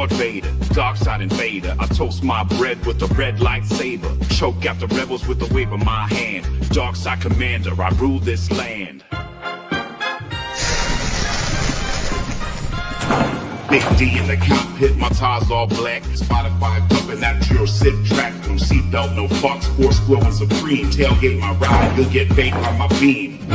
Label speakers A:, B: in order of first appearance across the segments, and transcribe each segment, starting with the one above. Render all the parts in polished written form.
A: Lord Vader, dark side invader. I toast my bread with a red lightsaber. Choke out the rebels with the wave of my hand. Dark side commander, I rule this land. Big D in the cockpit, my tires all black. Spotify pumping that pure sit track. No seatbelt, no fucks, force glowing supreme. Tailgate my ride, you'll get baked by my beam.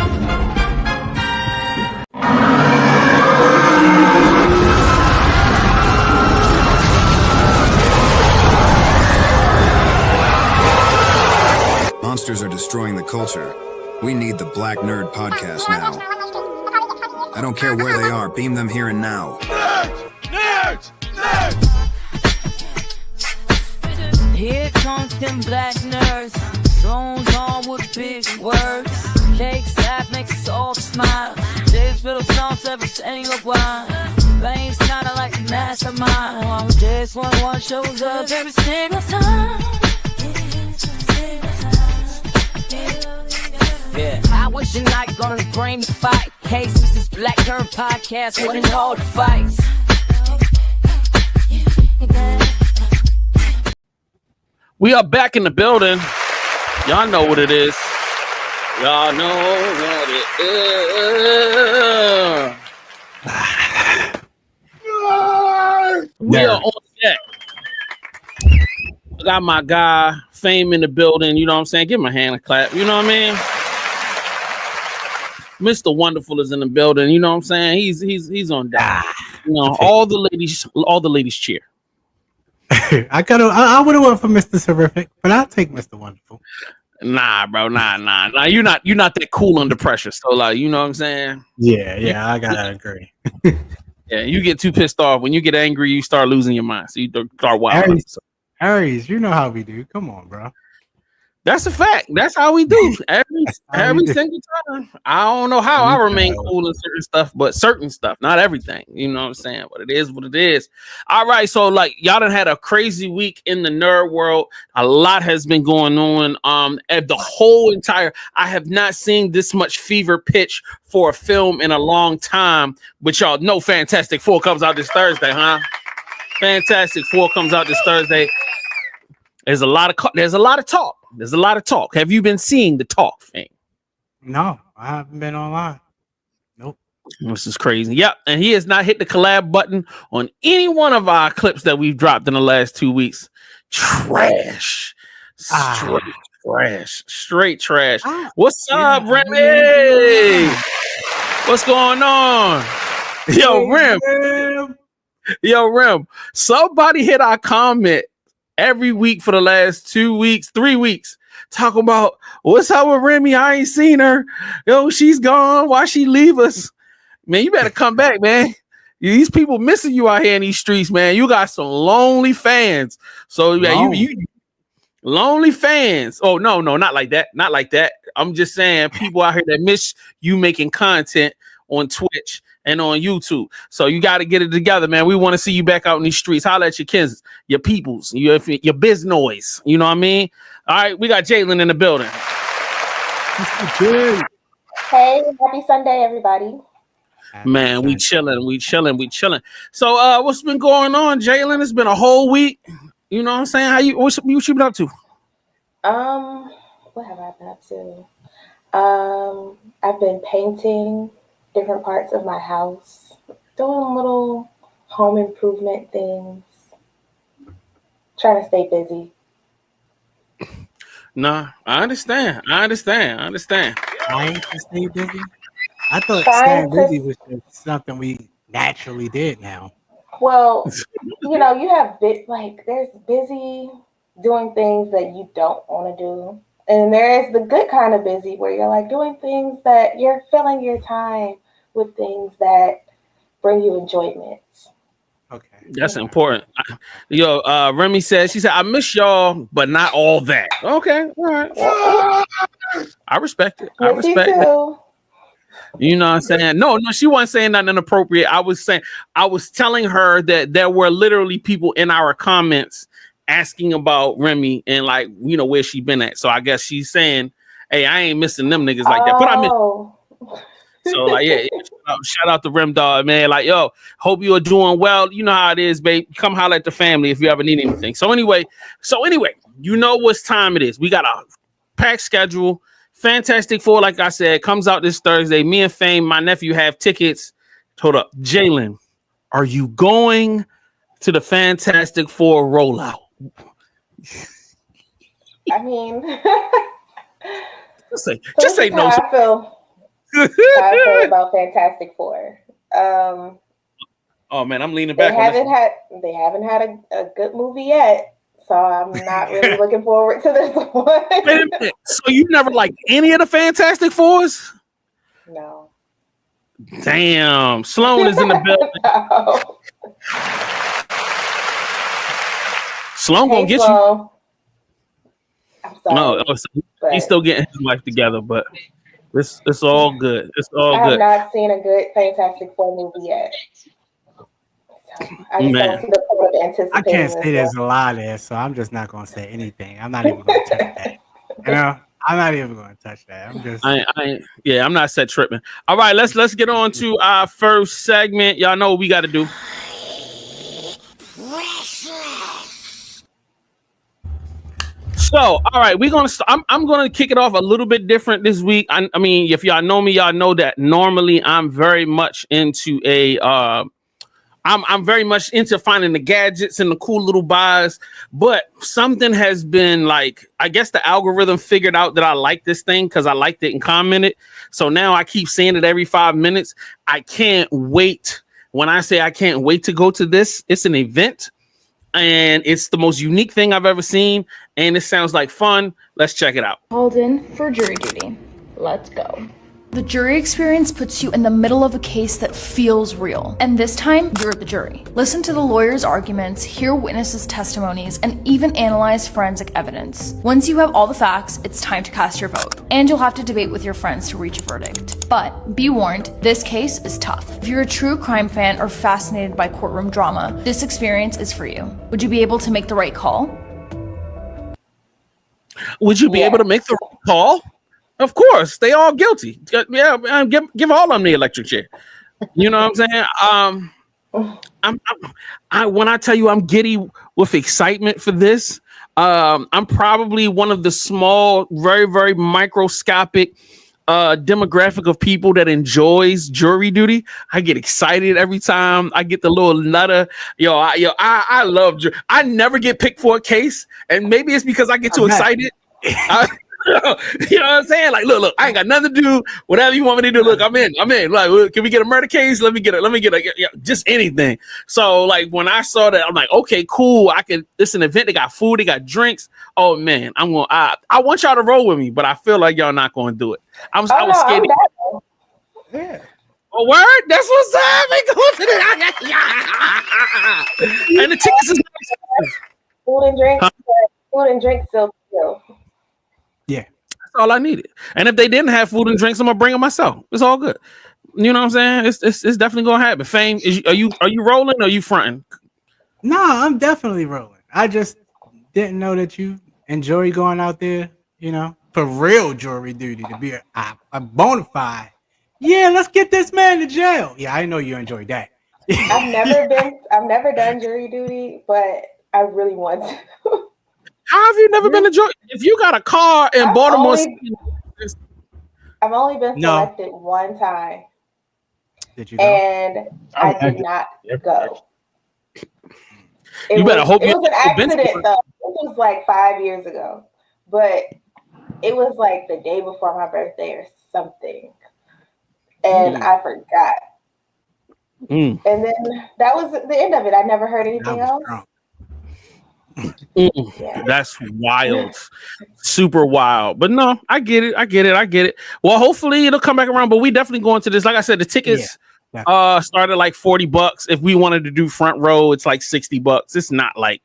B: Monsters are destroying the culture. We need the Black Nerd Podcast now. I don't care where they are, beam them here and now.
C: Nerds! Here comes them black nerds, zones on with big words. Cakes that make us all smile. Dave's little songs every single one. Veins kinda like a mastermind. This one shows up every single time. Yeah. I wish you're not gonna bring the fight. Case this is Black Nerd Podcast, winning all the fights.
D: We are back in the building. Y'all know what it is. Y'all know what it is. We are on deck. I got my guy Fame in the building. You know what I'm saying? Give him a hand and clap. You know what I mean? Mr. Wonderful is in the building. You know what I'm saying? He's on deck. You know, all the ladies cheer.
E: I would have went for Mr. Terrific, but I'll take Mr. Wonderful.
D: Nah, bro, nah. You're not that cool under pressure. So, like, you know what I'm saying?
E: Yeah, I gotta agree.
D: Yeah, you get too pissed off. When you get angry, you start losing your mind. So you start wild.
E: Aries, you know how we do. Come on, bro.
D: That's a fact. That's how we do every single time. I don't know how I remain cool in certain stuff, but certain stuff, not everything. You know what I'm saying? But it is what it is. All right. So, like, y'all done had a crazy week in the nerd world. A lot has been going on. I have not seen this much fever pitch for a film in a long time. But y'all know Fantastic Four comes out this Thursday, huh? Fantastic Four comes out this Thursday. There's a lot of talk. There's a lot of talk. Have you been seeing the talk thing?
E: No, I haven't been online. Nope.
D: This is crazy. Yep. And he has not hit the collab button on any one of our clips that we've dropped in the last 2 weeks. Trash. Straight trash. What's up, Remy? What's going on? Yo, Rem. Somebody hit our comment every week for the last 3 weeks, talking about what's up with Remy. I ain't seen her. Yo, she's gone. Why she leave us? Man, you better come back, man. These people missing you out here in these streets, man. You got some lonely fans. So yeah, you lonely fans. Oh no, not like that. Not like that. I'm just saying people out here that miss you making content on Twitch and on YouTube. So you got to get it together, man. We want to see you back out in these streets. Holla at your kids, your peoples, your biz noise. You know what I mean? All right, we got Jalen in the building.
F: Hey, happy Sunday, everybody.
D: Man, we chilling. So what's been going on, Jalen? It's been a whole week. You know what I'm saying? What you been up to?
F: What have I been up to? I've been painting different parts of my house, doing little home improvement things, trying to stay busy.
D: Nah, I understand.
E: I ain't to stay busy. I thought staying busy was just something we naturally did now.
F: Well, you know, you have there's busy doing things that you don't want to do. And there is the good kind of busy where you're like doing things that you're filling your time with things that bring you enjoyment. Okay.
D: That's important. Yo, Remy said, she said, I miss y'all, but not all that. Okay. All right. I respect it. I respect it. You know what I'm saying? No, she wasn't saying nothing inappropriate. I was telling her that there were literally people in our comments asking about Remy and like, you know, where she been at. So I guess she's saying, hey, I ain't missing them niggas like that. But I miss. So like, yeah, shout out to Rim Dog, man. Like, yo, hope you are doing well. You know how it is, babe. Come holler at the family if you ever need anything. So anyway, you know what time it is. We got a packed schedule. Fantastic Four, like I said, comes out this Thursday. Me and Fame, my nephew, have tickets. Hold up, Jalen, are you going to the Fantastic Four rollout?
F: I mean,
D: just say no.
F: I feel about Fantastic Four.
D: Oh man, I'm leaning back.
F: They haven't had a good movie yet, so I'm not really looking forward to this one.
D: Wait a minute. So you never liked any of the Fantastic Fours?
F: No.
D: Damn, Sloan is in the building.
F: No.
D: Sloan gonna get
F: Sloan. I'm sorry.
D: No, he's still getting his life together, but it's all good. It's all good.
F: I have not seen a good Fantastic Four movie yet. So I just don't see the point of anticipating.
E: I can't say there's a lot there, so I'm just not gonna say anything. I'm not even gonna touch that. You know, I'm not even gonna touch that. I'm just
D: I'm not set tripping. All right, let's get on to our first segment. Y'all know what we gotta do. So, all right, we're gonna. I'm gonna kick it off a little bit different this week. I mean, if y'all know me, y'all know that normally I'm very much into I'm very much into finding the gadgets and the cool little buys, but something has been like, I guess the algorithm figured out that I like this thing because I liked it and commented. So now I keep saying it every 5 minutes. I can't wait. When I say I can't wait to go to this, it's an event. And it's the most unique thing I've ever seen. And it sounds like fun. Let's check it out.
G: Called in for jury duty. Let's go. The jury experience puts you in the middle of a case that feels real. And this time, you're the jury. Listen to the lawyer's arguments, hear witnesses' testimonies, and even analyze forensic evidence. Once you have all the facts, it's time to cast your vote. And you'll have to debate with your friends to reach a verdict. But be warned, this case is tough. If you're a true crime fan or fascinated by courtroom drama, this experience is for you. Would you be able to make the right call?
D: Would you be able to make the right call? Of course, they all guilty. Yeah, give all of them the electric chair. You know what I'm saying? When I tell you I'm giddy with excitement for this, I'm probably one of the small, very, very microscopic demographic of people that enjoys jury duty. I get excited every time I get the little nutter. I love jury. I never get picked for a case, and maybe it's because I get too excited. You know what I'm saying? Like, look, I ain't got nothing to do. Whatever you want me to do, look, I'm in. Like, can we get a murder case? Let me get just anything. So, like, when I saw that, I'm like, okay, cool. It's an event. They got food. They got drinks. Oh man, I want y'all to roll with me, but I feel like y'all not going to do it. I was scared.
E: yeah.
D: Oh, word? That's what's up. And the tickets is nice.
F: Food and drinks still.
E: Yeah,
D: that's all I needed. And if they didn't have food and drinks, I'm gonna bring them myself. It's all good. You know what I'm saying? It's definitely gonna happen. Fame, are you rolling or are you fronting?
E: No, I'm definitely rolling. I just didn't know that you enjoy going out there, for real jury duty, to be a bona fide. Yeah, let's get this man to jail. Yeah, I know you enjoy that.
F: I've never done jury duty, but I really want to.
D: How have you never been to jury? If you got a car in Baltimore City,
F: I've only been selected one time.
E: Did you go?
F: And I did not go.
D: You better hope
F: it was an accident though. It was like 5 years ago. But it was like the day before my birthday or something. And I forgot. And then that was the end of it. I never heard anything else.
D: Yeah. That's wild. Super wild. But no, I get it. Well, hopefully it'll come back around, but we definitely going to this. Like I said, the tickets started like $40. If we wanted to do front row, it's like $60. It's not like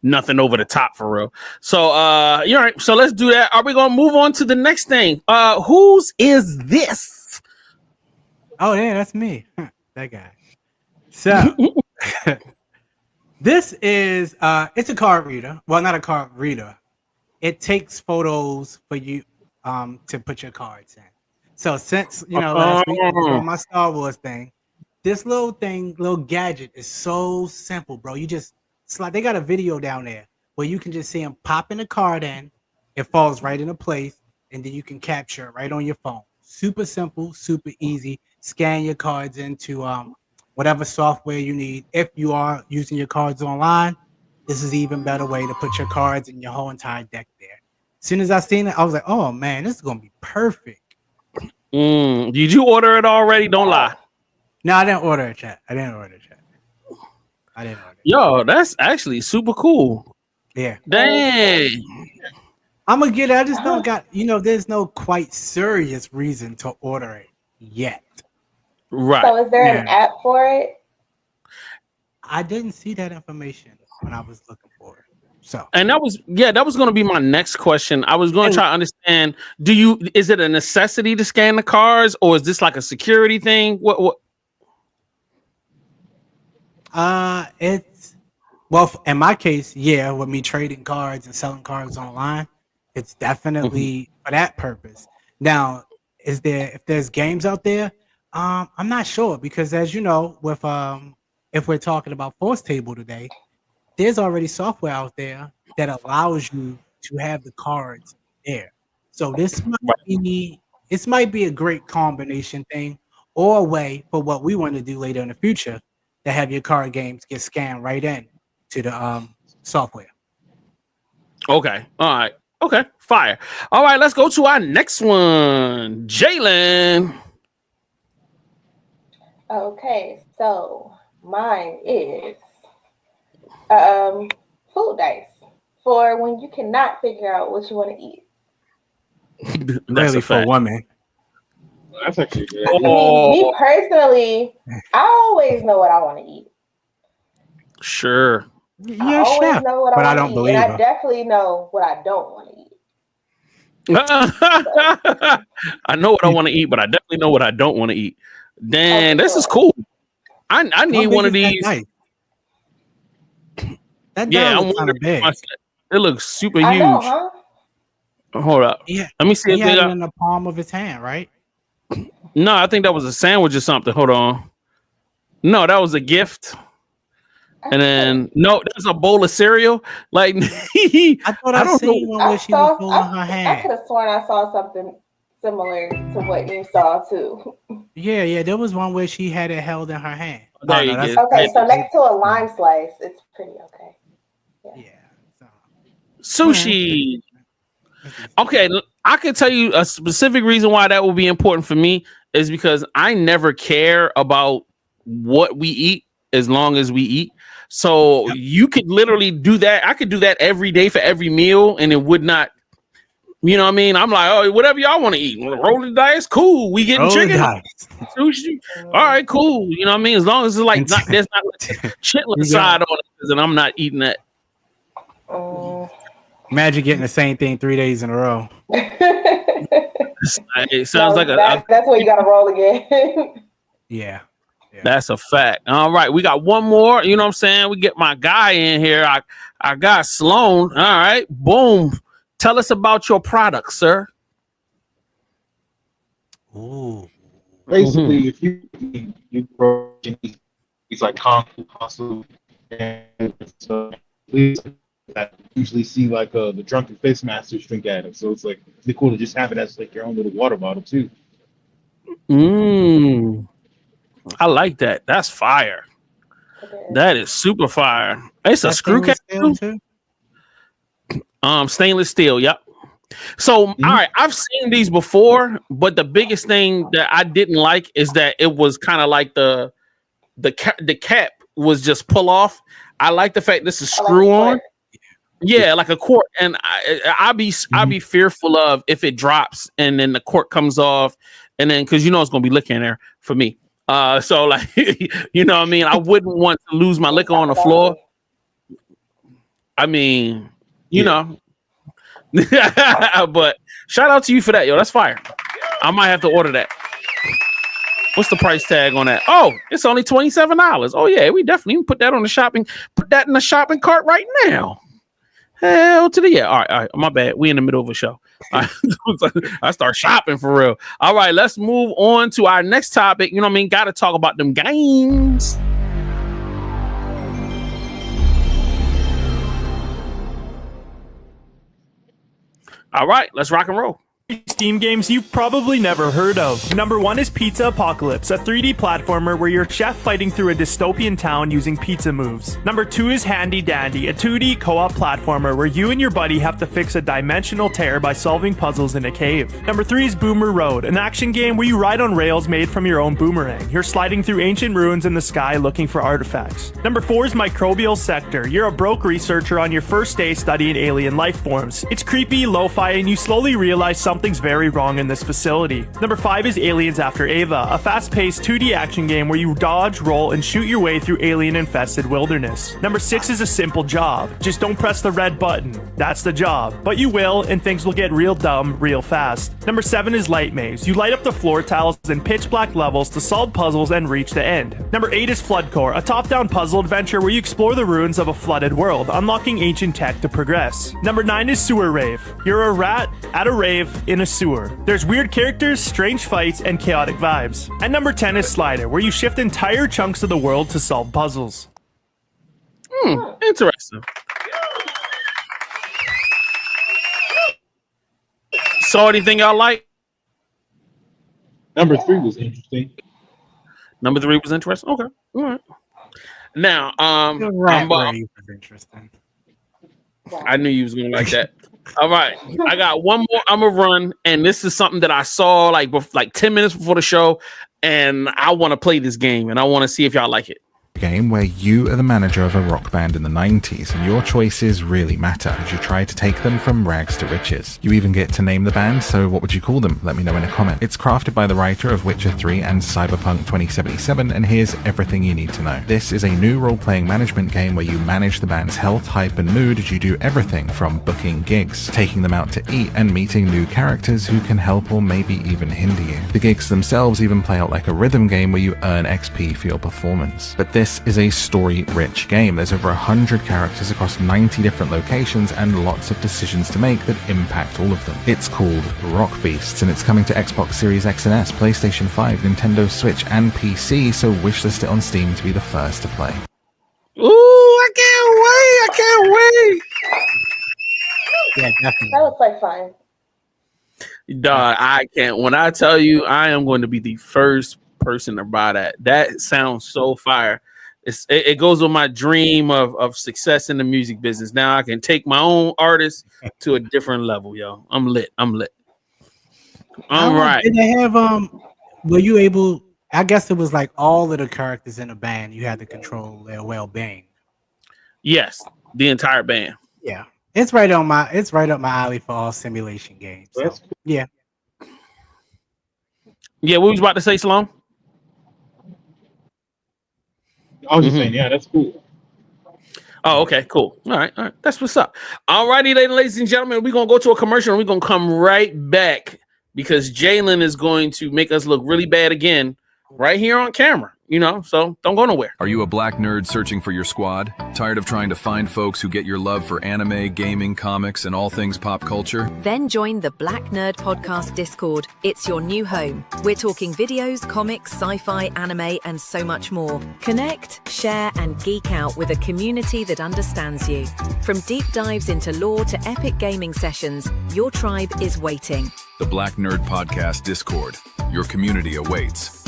D: nothing over the top for real. So you're right. So let's do that. Are we gonna move on to the next thing? Whose is this?
E: Oh yeah, that's me. That guy. So this is it's a card reader. Well, not a card reader. It takes photos for you to put your cards in. So since last week we were doing my Star Wars thing, this little gadget is so simple, bro. You just slide. They got a video down there where you can just see them popping the card in. It falls right into place, and then you can capture it right on your phone. Super simple, super easy. Scan your cards into whatever software you need. If you are using your cards online, this is even better way to put your cards in your whole entire deck there. As soon as I seen it, I was like, "Oh man, this is gonna be perfect."
D: Did you order it already? Don't lie.
E: No, I didn't order it, chat. I didn't order it.
D: Yo, that's actually super cool.
E: Yeah.
D: Dang.
E: I'm gonna get it. I just don't got, there's no quite serious reason to order it yet.
D: Right.
F: So is there an app for it?
E: I didn't see that information when I was looking for it. So,
D: and that was going to be my next question. I was going to try to understand, is it a necessity to scan the cards, or is this like a security thing? What?
E: It's, well, in my case, yeah, with me trading cards and selling cards online, it's definitely for that purpose. Now, if there's games out there, I'm not sure, because as you know, with if we're talking about Force Table today, there's already software out there that allows you to have the cards there. So this might be a great combination thing, or a way for what we want to do later in the future, to have your card games get scanned right in to the software.
D: Okay. All right. Okay. Fire. All right. Let's go to our next one. Jalen.
F: Okay. So mine is food dice for when you cannot figure out what you want to eat.
D: That's
E: really for women.
H: That's actually good.
F: Me personally, I always know what I want to eat.
D: Sure.
E: I always
F: know what
E: but
F: I
E: I don't
F: eat,
E: believe
F: and
E: her.
F: I definitely know what I don't want to eat.
D: I know what I want to eat, but I definitely know what I don't want to eat. Damn, this is cool. I need one of these.
E: That
D: yeah, I'm
E: kind of big.
D: It looks super
F: I
D: huge.
F: know, huh?
D: Hold up.
E: Yeah.
D: Let me see if
E: He
D: they
E: had it
D: got.
E: in the palm of his hand, right?
D: No, I think that was a sandwich or something. Hold on. No, that was a gift. And then there's a bowl of cereal. Like
E: I thought I seen one where she was holding her
F: I
E: hand.
F: could have sworn I saw something similar to what you saw too.
E: Yeah, there was one where she had it held in her hand.
D: There you go.
F: Okay, so next to a lime slice, it's pretty okay.
E: Yeah.
D: Sushi. Okay, I can tell you a specific reason why that will be important for me is because I never care about what we eat as long as we eat. So you could literally do that. I could do that every day for every meal, and it would not. You know what I mean? I'm like, oh, whatever y'all want to eat. Roll the dice, cool. We getting chicken, sushi. All right, cool. You know what I mean? As long as it's like there's not like chitlin side on it, and I'm not eating that.
E: Imagine getting the same thing 3 days in a row.
D: It sounds like
F: that's where you gotta roll again.
E: Yeah.
D: That's a fact. All right, we got one more. You know what I'm saying? We get my guy in here. I got Sloan. All right, boom. Tell us about your product, sir.
E: Ooh.
H: Basically, if you grow these like kung fu hustle, and I usually see like the drunken face masters drink at it. So it's like really cool to just have it as like your own little water bottle too.
D: I like that. That's fire. That is super fire. It's a screw cap too. Stainless steel. Yep. So, all right, I've seen these before, but the biggest thing that I didn't like is that it was kind of like the cap was just pull off. I like the fact this is screw on. Yeah, like a cork, and I'd be fearful of if it drops and then the cork comes off, and then because it's gonna be liquor in there for me. So like you know what I mean, I wouldn't want to lose my liquor on the floor. I mean, you know, but shout out to you for that, yo. That's fire. I might have to order that. What's the price tag on that? Oh, it's only $27. Oh yeah, we definitely put that in the shopping cart right now. Hell to the yeah. All right. My bad. We in the middle of a show. I start shopping for real. All right, let's move on to our next topic. You know what I mean? Got to talk about them games. All right, let's rock and roll.
I: Steam games you've probably never heard of. Number 1 is Pizza Apocalypse, a 3D platformer where you're a chef fighting through a dystopian town using pizza moves. Number 2 is Handy Dandy, a 2D co-op platformer where you and your buddy have to fix a dimensional tear by solving puzzles in a cave. Number 3 is Boomer Road, an action game where you ride on rails made from your own boomerang. You're sliding through ancient ruins in the sky looking for artifacts. Number 4 is Microbial Sector. You're a broke researcher on your first day studying alien life forms. It's creepy, lo-fi, and you slowly realize something's very wrong in this facility. Number 5 is Aliens After Ava, a fast-paced 2D action game where you dodge, roll, and shoot your way through alien-infested wilderness. Number 6 is A Simple Job. Just don't press the red button. That's the job. But you will, and things will get real dumb real fast. Number 7 is Light Maze. You light up the floor tiles in pitch black levels to solve puzzles and reach the end. Number 8 is Floodcore, a top-down puzzle adventure where you explore the ruins of a flooded world, unlocking ancient tech to progress. Number 9 is Sewer Rave. You're a rat at a rave in a sewer. There's weird characters, strange fights, and chaotic vibes. And number 10 is Slider, where you shift entire chunks of the world to solve puzzles.
D: Interesting. So anything y'all like?
H: Number 3 was interesting.
D: Number 3 was interesting. Okay. All right. Now,
E: was interesting.
D: I knew you was gonna like that. All right, I got one more. I'm gonna run, and this is something that I saw like 10 minutes before the show, and I want to play this game, and I want to see if y'all like it.
J: Game where you are the manager of a rock band in the 90s and your choices really matter as you try to take them from rags to riches. You even get to name the band, so what would you call them? Let me know in a comment. It's crafted by the writer of Witcher 3 and Cyberpunk 2077, and here's everything you need to know. This is a new role-playing management game where you manage the band's health, hype, and mood as you do everything from booking gigs, taking them out to eat, and meeting new characters who can help or maybe even hinder you. The gigs themselves even play out like a rhythm game where you earn XP for your performance. But this is a story-rich game. There's over 100 characters across 90 different locations and lots of decisions to make that impact all of them. It's called Rock Beasts, and it's coming to Xbox Series X and S, PlayStation 5, Nintendo Switch, and PC, so wishlist it on Steam to be the first to play.
D: Ooh, I can't wait!
E: Yeah, definitely.
F: That looks like fun.
D: Dog, I can't. When I tell you, I am going to be the first person to buy that. That sounds so fire. It goes with my dream of success in the music business. Now I can take my own artist to a different level, yo. I'm lit. All right.
E: Did they have were you able? I guess it was like all of the characters in the band. You had to control their well-being.
D: Yes, the entire band.
E: Yeah, it's right up my alley for all simulation games. So,
H: That's cool.
E: yeah.
D: Yeah, what was you about to say, Salome?
H: I was just saying, yeah, that's cool.
D: Oh, okay, cool. All right. That's what's up. All righty, ladies and gentlemen, we're going to go to a commercial and we're going to come right back because Jalen is going to make us look really bad again right here on camera. So don't go nowhere.
B: Are you a black nerd searching for your squad? Tired of trying to find folks who get your love for anime, gaming, comics, and all things pop culture?
K: Then join the Black Nerd Podcast Discord. It's your new home. We're talking videos, comics, sci-fi, anime, and so much more. Connect, share, and geek out with a community that understands you. From deep dives into lore to epic gaming sessions, your tribe is waiting.
B: The Black Nerd Podcast Discord. Your community awaits.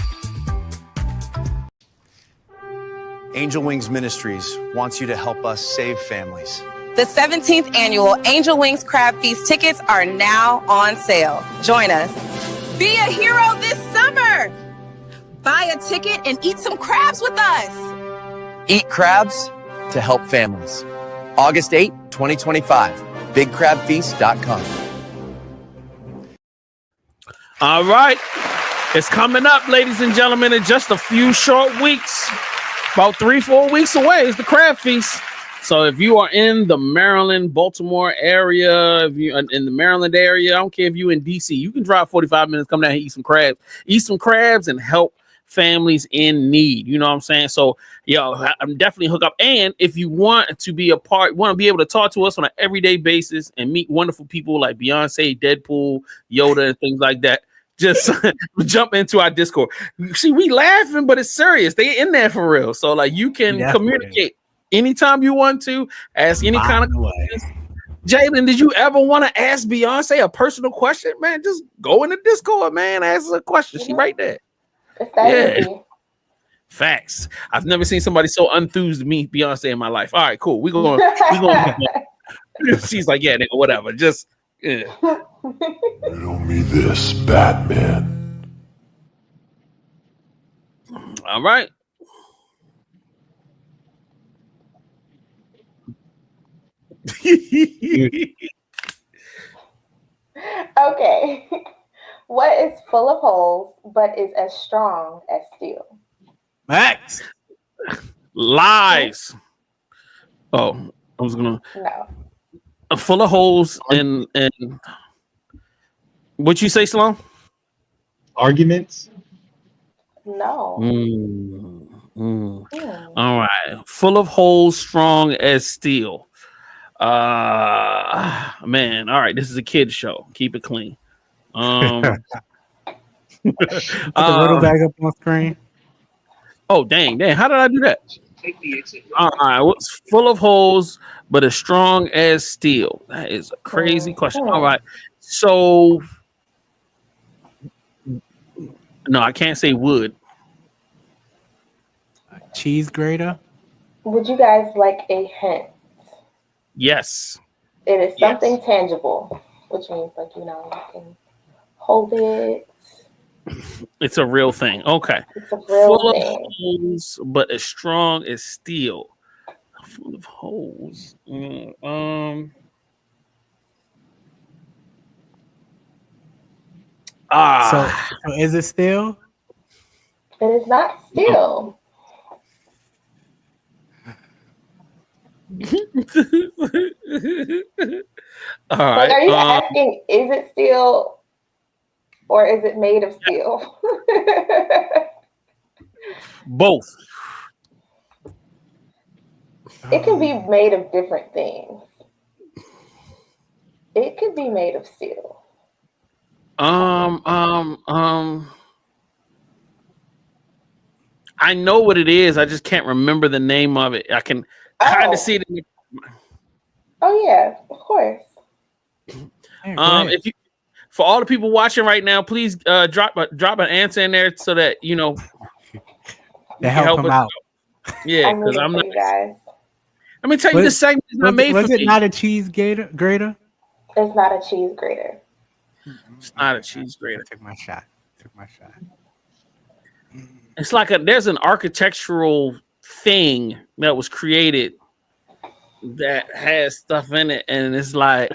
L: Angel Wings Ministries wants you to help us save families.
M: The 17th annual Angel Wings Crab Feast tickets are now on sale. Join us. Be a hero this summer. Buy a ticket and eat some crabs with us.
L: Eat crabs to help families. August 8, 2025. BigCrabFeast.com.
D: All right. It's coming up, ladies and gentlemen, in just a few short weeks. About 3-4 weeks away is the Crab Feast. So if you are in the Maryland, Baltimore area, if you're in the Maryland area, I don't care if you're in DC, you can drive 45 minutes, come down here, eat some crabs and help families in need. You know what I'm saying? So, I'm definitely hook up. And if you want to be a part, want to be able to talk to us on an everyday basis and meet wonderful people like Beyonce, Deadpool, Yoda, and things like that, just jump into our Discord. See, we laughing, but it's serious. They in there for real. So like you can communicate anytime you want to, ask any kind of questions. Jalen, did you ever want to ask Beyonce a personal question? Man, just go in the Discord, man. Ask her a question. She right there.
F: It's that easy.
D: Facts. I've never seen somebody so enthused to meet Beyonce in my life. All right, cool. We going. She's like, yeah, nigga, whatever. Just
A: Riddle me this, Batman.
D: All right.
F: Okay. What is full of holes but is as strong as steel?
E: Max.
D: Lies. Oh, I was gonna.
F: No.
D: Full of holes and what you say, Sloan?
F: No.
D: Arguments. All right. Full of holes, strong as steel. Man. All right. This is a kid's show. Keep it clean.
E: Put the riddle back up on screen.
D: Oh, dang. How did I do that? All right. What's full of holes, but as strong as steel? That is a crazy question. All right. So, no, I can't say wood.
E: Cheese grater.
F: Would you guys like a hint?
D: Yes.
F: It is something tangible, which means you can hold it.
D: It's a real thing. Okay.
F: It's a real
D: full
F: thing.
D: Of holes, but as strong as steel. Full of holes. So
E: is it steel?
F: It is not steel.
D: All right.
F: Are you asking, is it steel or is it made of steel?
D: Both.
F: It can be made of different things. It could be made of steel.
D: I know what it is. I just can't remember the name of it. I can kind of see it.
F: Oh yeah, of course.
D: If you, for all the people watching right now, please drop an answer in there so that to
E: help them out.
D: Yeah, because I'm not.
F: You guys.
D: Let me tell you, this segment is not made for me.
E: Was it not a cheese grater?
F: It's not a cheese grater.
D: It's not a cheese grater.
E: Took my shot.
D: It's like there's an architectural thing that was created that has stuff in it, and it's like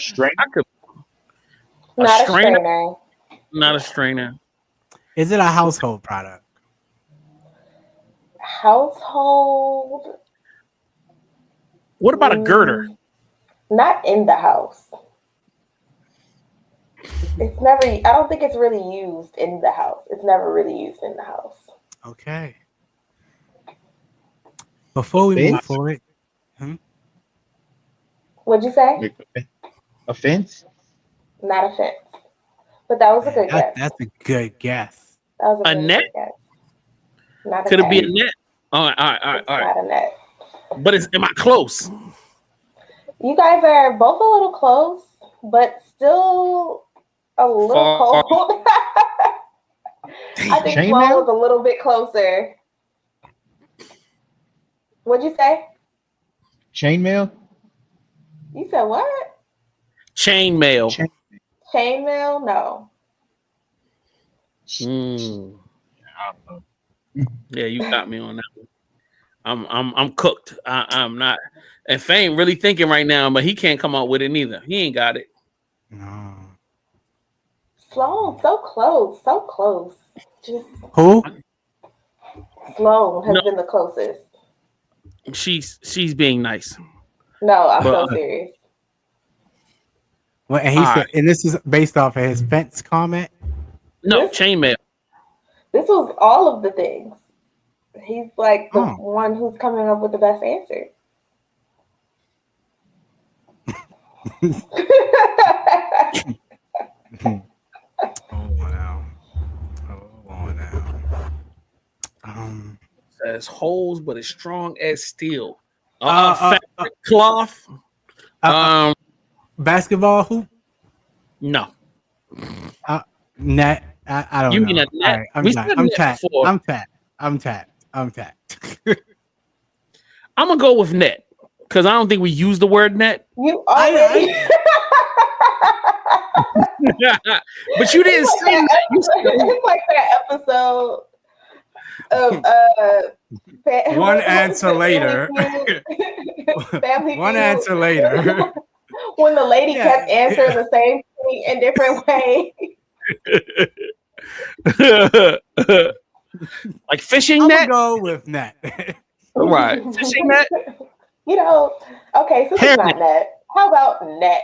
F: Not a strainer.
D: Not a strainer.
E: Is it a household product?
F: Household.
D: What about a girder?
F: Not in the house. It's never. I don't think it's really used in the house. It's never really used in the house.
E: Okay. Before we move forward,
F: What'd you say?
H: A fence?
F: Not a fence. But that was a good guess.
E: That's a good guess.
F: That was
D: a net?
F: Good guess. Not
D: Could
F: a
D: it be a net? All right.
F: Not a net.
D: But am I close?
F: You guys are both a little close, but still a little cold. I think Flo was a little bit closer. What'd you say?
H: Chainmail?
F: You said what?
D: Chainmail.
F: Chainmail? No.
D: Yeah, you got me on that one. I'm cooked. I'm not. And Fame really thinking right now, but he can't come out with it neither. He ain't got it.
E: No.
F: Sloan, so close. Just
E: who?
F: Sloan has been the closest.
D: She's being nice.
F: No, I'm so serious.
E: Well, and he said, and this is based off of his fence comment.
D: No, chainmail.
F: This was all of the things. He's like the
E: Oh.
F: one who's coming up with the best answer.
D: As holes, but as strong as steel. Fabric cloth.
E: Basketball hoop?
D: No.
E: Net. I don't know.
D: You mean a net?
E: All right,
D: We
E: I'm
D: said net
E: tapped.
D: before.
E: I'm tapped. I'm
D: gonna go with net because I don't think we use the word net.
F: You already.
D: But you didn't say that.
F: It's like that episode of
E: One answer later.
F: Family
E: One
F: Feud.
E: answer later.
F: When the lady kept answering the same thing in different ways.
D: Like fishing
E: I'm
D: net.
E: Go with net.
D: Right, fishing net.
F: You know, okay, so it's not net. How about net?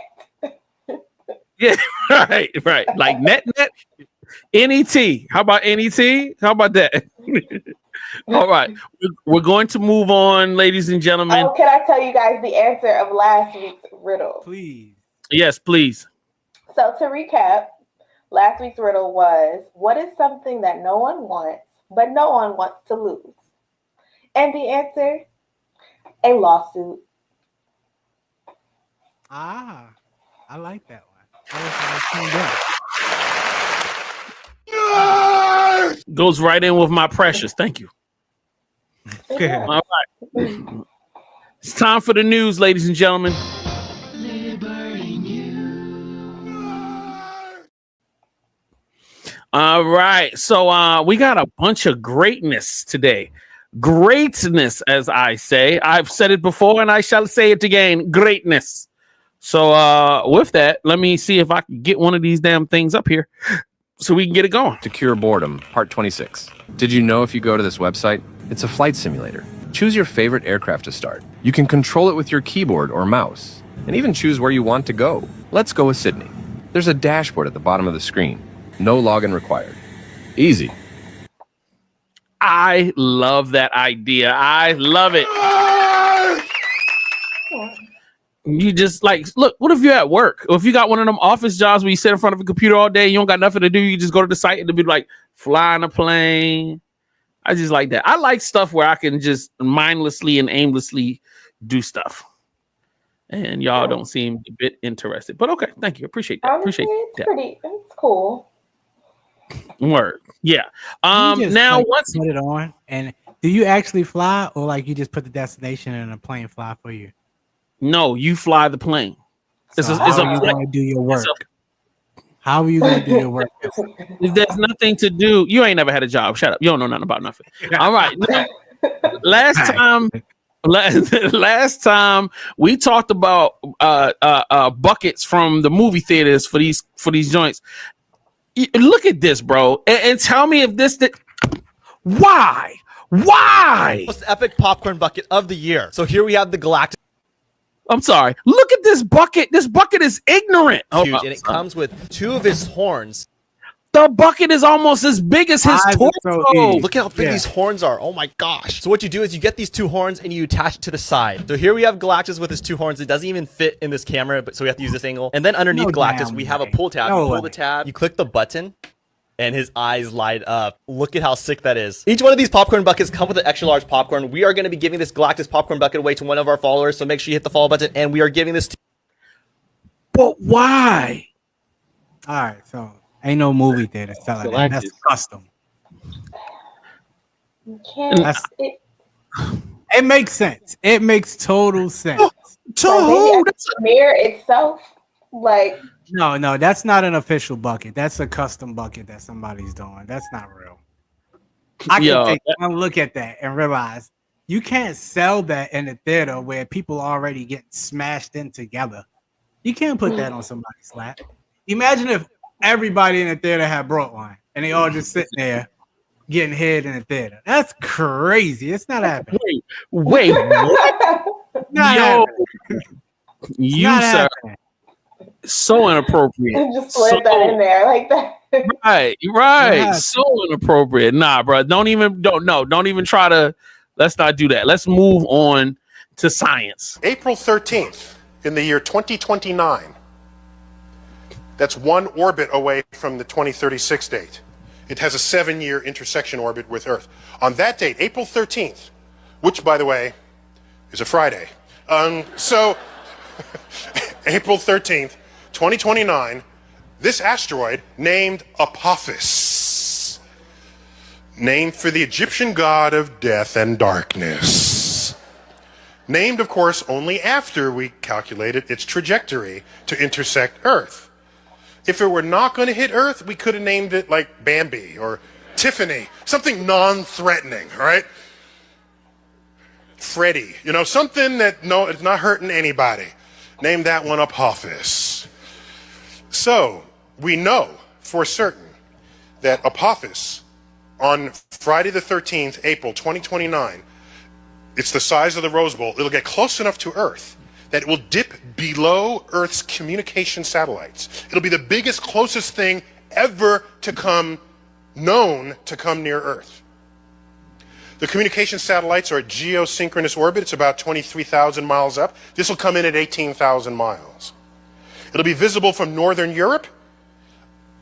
D: Yeah, right. Like net. NET. How about NET? How about that? All right, we're going to move on, ladies and gentlemen.
F: Oh, can I tell you guys the answer of last week's riddle?
E: Please.
D: Yes, please.
F: So to recap, last week's riddle was, what is something that no one wants, but no one wants to lose? And the answer, a lawsuit.
E: I like that one.
D: Goes right in with my precious. Thank you. All right. It's time for the news, ladies and gentlemen. All right. So we got a bunch of greatness today. Greatness, as I say. I've said it before and I shall say it again. Greatness. So with that, let me see if I can get one of these damn things up here so we can get it going.
N: To Cure Boredom, Part 26. Did you know if you go to this website, it's a flight simulator. Choose your favorite aircraft to start. You can control it with your keyboard or mouse, and even choose where you want to go. Let's go with Sydney. There's a dashboard at the bottom of the screen. No login required. Easy.
D: I love that idea. I love it. You just like, look, what if you're at work? Or if you got one of them office jobs where you sit in front of a computer all day, you don't got nothing to do, you just go to the site and it'll be like flying a plane. I just like that. I like stuff where I can just mindlessly and aimlessly do stuff. And y'all don't seem a bit interested. But okay, thank you. Appreciate that.
F: Honestly, it's cool.
D: Word. Yeah.
E: Just,
D: now
E: like,
D: once
E: put it on, and do you actually fly, or like you just put the destination and a plane fly for you?
D: No, you fly the plane.
E: So how are you going to do your work? How are you going to do your work?
D: If there's nothing to do, you ain't never had a job. Shut up. You don't know nothing about nothing. All right. Last time we talked about buckets from the movie theaters for these joints. Look at this, bro, and tell me if this. Why?
O: Most epic popcorn bucket of the year. So here we have the Galactic.
D: I'm sorry. Look at this bucket. This bucket is ignorant.
O: Huge, and it comes with two of his horns.
D: The bucket is almost as big as his torso.
O: Look at how big these horns are. Oh my gosh. So what you do is you get these two horns and you attach it to the side. So here we have Galactus with his two horns. It doesn't even fit in this camera, but so we have to use this angle. And then underneath Galactus, we have a pull tab. You pull the tab, you click the button, and his eyes light up. Look at how sick that is. Each one of these popcorn buckets come with an extra large popcorn. We are going to be giving this Galactus popcorn bucket away to one of our followers, so make sure you hit the follow button, and we are giving this to...
D: But why?
E: All right, so ain't no movie theater selling that. That's custom. It makes sense. It makes total sense.
F: The mirror itself, like...
E: No, that's not an official bucket. That's a custom bucket that somebody's doing. That's not real. I can take one look at that and realize you can't sell that in the theater where people already get smashed in together. You can't put that on somebody's lap. Imagine if everybody in the theater had brought one and they all just sitting there getting head in the theater. That's crazy. It's not happening.
D: Wait, what?
E: Yo,
D: you sir. So inappropriate.
F: Just slid that in there like that.
D: Right. So inappropriate. Nah, bro. Don't even try to. Let's not do that. Let's move on to science.
P: April 13th in the year 2029. That's one orbit away from the 2036 date. It has a 7-year intersection orbit with Earth. On that date, April 13th, which, by the way, is a Friday. So, April 13th, 2029, this asteroid, named Apophis, named for the Egyptian god of death and darkness. Named, of course, only after we calculated its trajectory to intersect Earth. If it were not going to hit Earth, we could have named it like Bambi or Tiffany, something non-threatening, right? Freddy, something that it's not hurting anybody. Name that one Apophis. So, we know for certain that Apophis on Friday the 13th, April 2029, it's the size of the Rose Bowl. It'll get close enough to Earth that it will dip below Earth's communication satellites. It'll be the biggest, closest thing ever to come known to come near Earth. The communication satellites are at geosynchronous orbit. It's about 23,000 miles up. This will come in at 18,000 miles. It'll be visible from Northern Europe.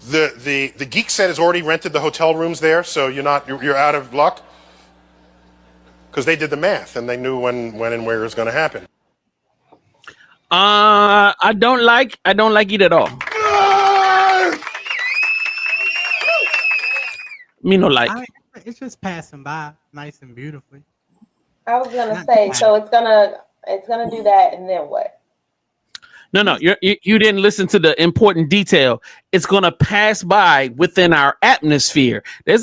P: The Geek Set has already rented the hotel rooms there, so you're out of luck. Because they did the math and they knew when and where it was going to happen.
D: I don't like it at all. Me no like.
E: It's just passing by, nice and beautifully.
F: I was gonna say, so it's gonna do that, and then what?
D: No, you didn't listen to the important detail. It's gonna pass by within our atmosphere. There's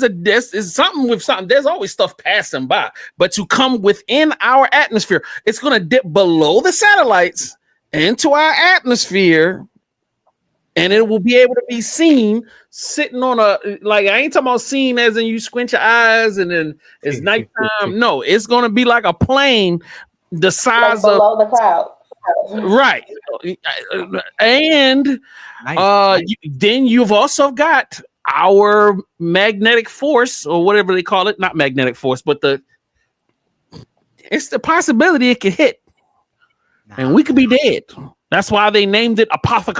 D: something with something. There's always stuff passing by, but to come within our atmosphere, it's gonna dip below the satellites into our atmosphere, and it will be able to be seen sitting on I ain't talking about seen as in you squint your eyes and then it's nighttime. No, it's gonna be like a plane the size
F: below the clouds.
D: Right. And then you've also got our magnetic force, or whatever they call it. Not magnetic force, but it's the possibility it could hit. And we could be dead. That's why they named it Apophis.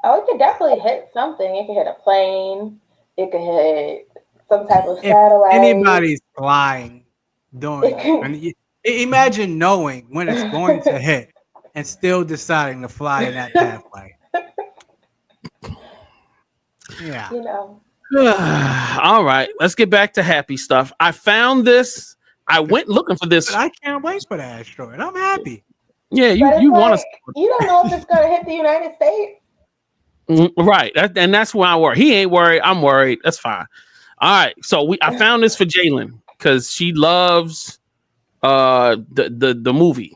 F: Oh, it could definitely hit something. It could hit a plane. It could hit some type of satellite.
E: If anybody's flying, imagine knowing when it's going to hit and still deciding to fly in that pathway. Yeah.
D: All right. Let's get back to happy stuff. I found this. I went looking for this.
E: But I can't wait for the asteroid. I'm happy.
D: Yeah, you want to.
F: You don't know if it's going to hit the United States.
D: Right. And that's why I worry. He ain't worried. I'm worried. That's fine. All right. So I found this for Jalen because she loves the movie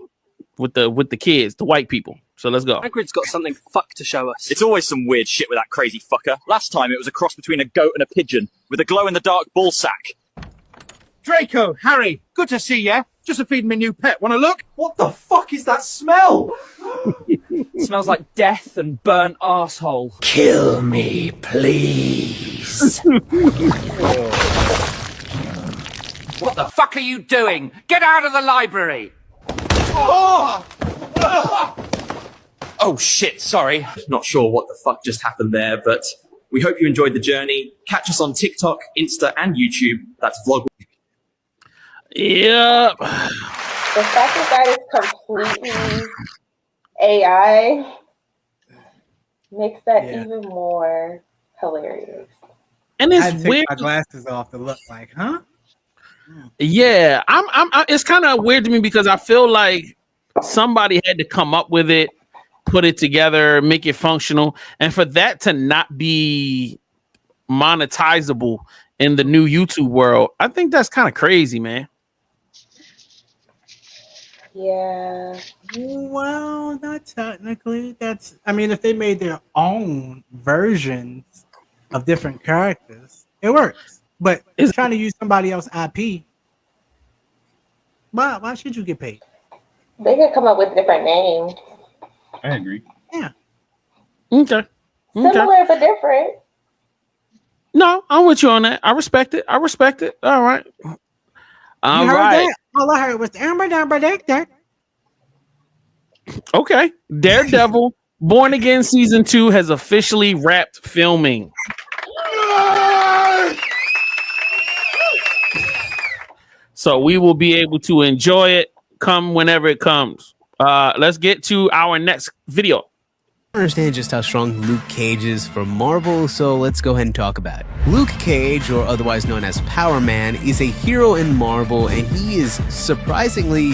D: with the kids, the white people. So let's go.
Q: Hagrid's got something fucked to show us. It's always some weird shit with that crazy fucker. Last time it was a cross between a goat and a pigeon with a glow-in-the-dark ball sack.
R: Draco, Harry, good to see ya. Just a feeding my new pet. Want to look?
Q: What the fuck is that smell? Smells like death and burnt arsehole.
R: Kill me, please. What the fuck are you doing? Get out of the library!
Q: Oh shit, sorry. Not sure what the fuck just happened there, but we hope you enjoyed the journey. Catch us on TikTok, Insta, and YouTube. That's vlog.
D: Yeah.
F: The fact that is completely AI makes that even more hilarious.
D: And it's
E: I
D: weird.
E: take my glasses off to look like, huh?
D: Yeah, I'm it's kind of weird to me because I feel like somebody had to come up with it, put it together, make it functional, and for that to not be monetizable in the new YouTube world, I think that's kind of crazy, man.
F: Yeah.
E: Well, not technically. If they made their own versions of different characters, it works. But it's trying to use somebody else's IP. Why should you get paid?
F: They could come up with different names.
H: I agree.
E: Yeah.
D: Okay.
F: Similar but different.
D: No, I'm with you on that. I respect it. All right.
E: You heard that? All I heard was that.
D: Okay. Daredevil Born Again Season 2 has officially wrapped filming. So we will be able to enjoy it come whenever it comes. Let's get to our next video.
S: I understand just how strong Luke Cage is for Marvel, so let's go ahead and talk about it. Luke Cage, or otherwise known as Power Man, is a hero in Marvel, and he is surprisingly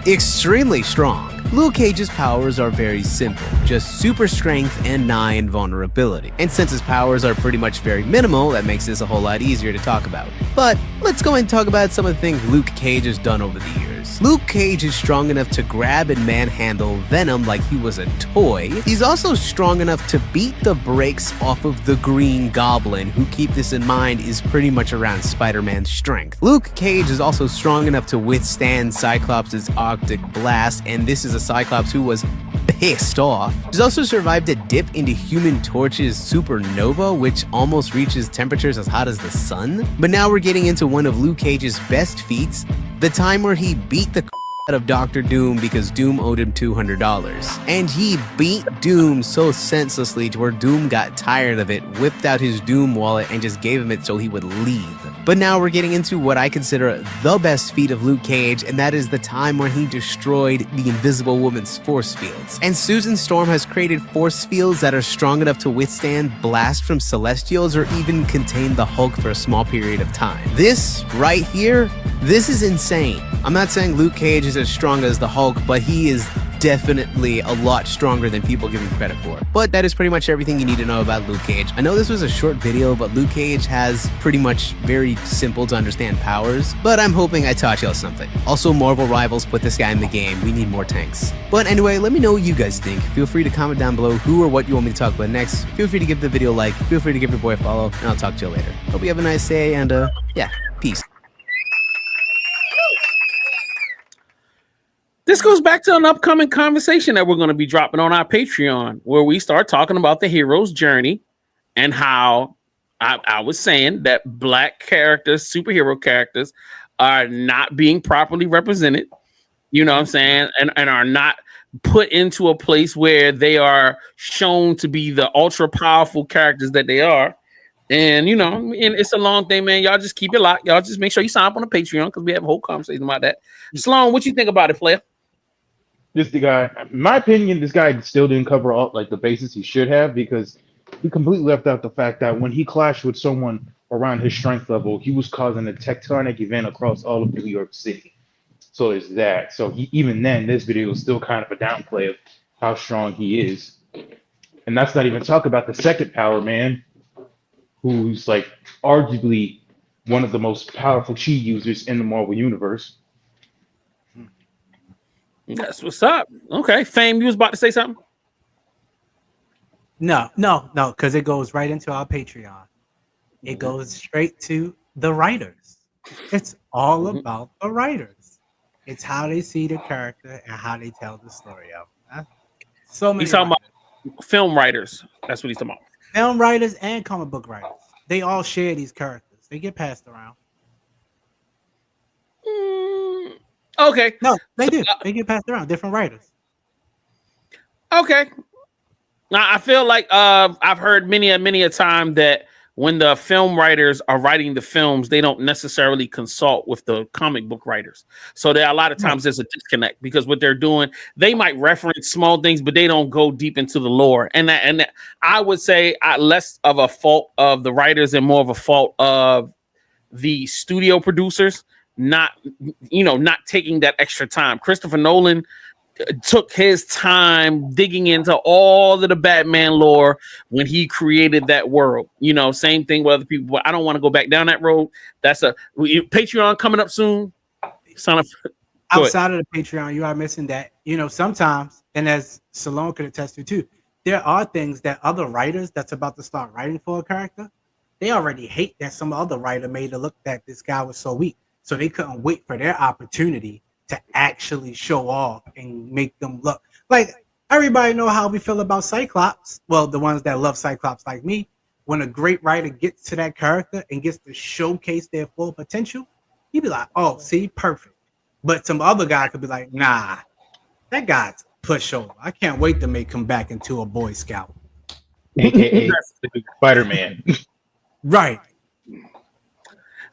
S: extremely strong. Luke Cage's powers are very simple, just super strength and 9 vulnerability. And since his powers are pretty much very minimal, that makes this a whole lot easier to talk about. But let's go and talk about some of the things Luke Cage has done over the years. Luke Cage is strong enough to grab and manhandle Venom like he was a toy. He's also strong enough to beat the brakes off of the Green Goblin, who, keep this in mind, is pretty much around Spider-Man's strength. Luke Cage is also strong enough to withstand Cyclops' Arctic Blast, and this is a Cyclops who was pissed off. He's also survived a dip into Human Torch's supernova, which almost reaches temperatures as hot as the sun. But now we're getting into one of Luke Cage's best feats, the time where he beat the out of Dr. Doom because Doom owed him $200. And he beat Doom so senselessly to where Doom got tired of it, whipped out his Doom wallet, and just gave him it so he would leave. But now we're getting into what I consider the best feat of Luke Cage, and that is the time where he destroyed the Invisible Woman's force fields. And Susan Storm has created force fields that are strong enough to withstand blast from Celestials or even contain the Hulk for a small period of time. This right here, this is insane. I'm not saying Luke Cage is as strong as the Hulk, but he is definitely a lot stronger than people give him credit for. But that is pretty much everything you need to know about Luke Cage. I know this was a short video, but Luke Cage has pretty much very simple to understand powers, but I'm hoping I taught y'all something. Also, Marvel Rivals put this guy in the game. We need more tanks. But anyway, let me know what you guys think. Feel free to comment down below who or what you want me to talk about next. Feel free to give the video a like. Feel free to give your boy a follow, and I'll talk to you later. Hope you have a nice day, and yeah, peace.
D: This goes back to an upcoming conversation that we're going to be dropping on our Patreon, where we start talking about the hero's journey and how I was saying that Black characters, superhero characters, are not being properly represented, you know what I'm saying, and are not put into a place where they are shown to be the ultra powerful characters that they are. And, you know, and it's a long thing, man. Y'all just keep it locked. Y'all just make sure you sign up on the Patreon because we have a whole conversation about that. Sloan, what you think about it, Flair?
H: This the guy. In my opinion, this guy still didn't cover all like the bases he should have, because he completely left out the fact that when he clashed with someone around his strength level, he was causing a tectonic event across all of New York City. So there's that. So even then, this video is still kind of a downplay of how strong he is. And that's not even talk about the second Power Man, who's like arguably one of the most powerful chi users in the Marvel Universe.
D: That's what's up. Okay, Fame, you was about to say something?
E: No, because it goes right into our Patreon. It goes straight to the writers. It's all about the writers. It's how they see the character and how they tell the story of it. So many.
D: He's talking about film writers. That's what he's talking about.
E: Film writers and comic book writers. They all share these characters. They get passed around.
D: Okay.
E: No, they do. They get passed around. Different writers.
D: Okay. Now I feel like I've heard many a time that when the film writers are writing the films, they don't necessarily consult with the comic book writers. So there are a lot of times there's a disconnect because what they're doing, they might reference small things, but they don't go deep into the lore. And I would say less of a fault of the writers and more of a fault of the studio producers not taking that extra time. Christopher Nolan took his time digging into all of the Batman lore when he created that world. You know, same thing with other people, but I don't want to go back down that road. That's a Patreon coming up soon. Sign up.
E: Outside of the Patreon, you are missing that. You know, sometimes, and as Salone could attest to too, there are things that other writers that's about to start writing for a character, they already hate that some other writer made it look that this guy was so weak. So they couldn't wait for their opportunity to actually show off and make them look like everybody know how we feel about Cyclops. Well, the ones that love Cyclops like me. When a great writer gets to that character and gets to showcase their full potential, he'd be like, oh, see, perfect. But some other guy could be like, nah, that guy's pushover. I can't wait to make him back into a Boy Scout.
H: AKA Spider-Man.
E: Right.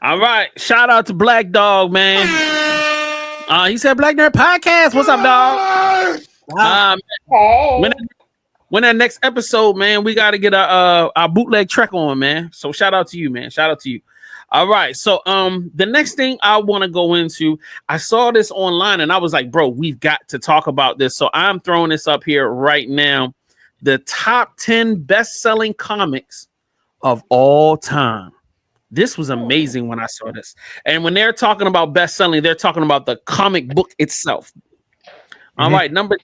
D: All right. Shout out to Black Dog, man. He said Black Nerd Podcast. What's up, dog?
F: Hey.
D: When that next episode, man, we got to get our bootleg trek on, man. So shout out to you, man. Shout out to you. All right. So the next thing I want to go into, I saw this online and I was like, bro, we've got to talk about this. So I'm throwing this up here right now. The top 10 best-selling comics of all time. This was amazing when I saw this. And when they're talking about best-selling, they're talking about the comic book itself. All right, number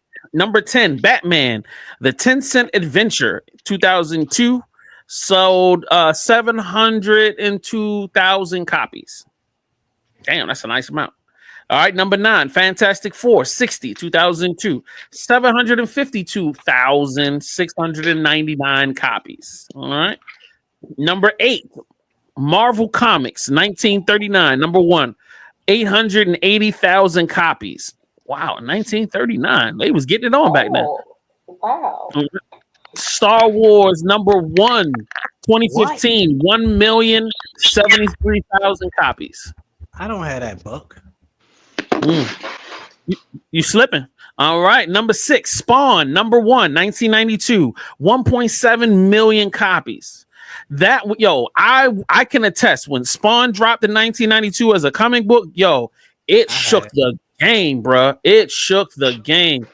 D: 10, Batman, The 10-Cent Adventure, 2002, sold 702,000 copies. Damn, that's a nice amount. All right, number 9, Fantastic Four, 2002, 752,699 copies. All right. Number 8, Marvel Comics, 1939, number 1, 880,000 copies. Wow, 1939. They was getting it on back then.
F: Wow.
D: Star Wars, number 1, 2015, 1,073,000 copies.
E: I don't have that book.
D: You slipping. All right. Number 6, Spawn, number 1, 1992, 1.7 million copies. That I can attest when Spawn dropped in 1992 as a comic book, it shook the game, bro. It shook the game.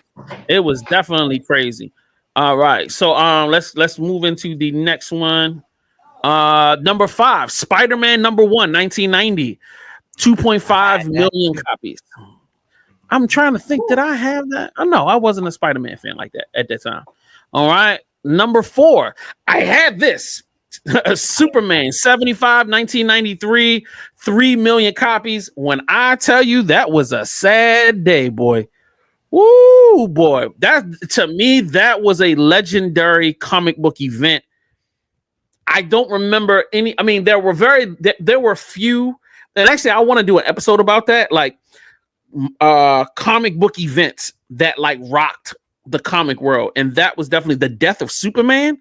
D: It was definitely crazy. All right. So let's move into the next one. Number 5, Spider-Man number 1, 1990, 2.5 million copies. I'm trying to think, did I have that? Oh, no, I wasn't a Spider-Man fan like that at that time. All right. Number 4, I had this. Superman 75, 1993, 3 million copies. When I tell you that was a sad day, boy. Woo, boy. That to me, that was a legendary comic book event. I don't remember any. I mean, there were few, and actually, I want to do an episode about that, like comic book events that like rocked the comic world, and that was definitely the death of Superman.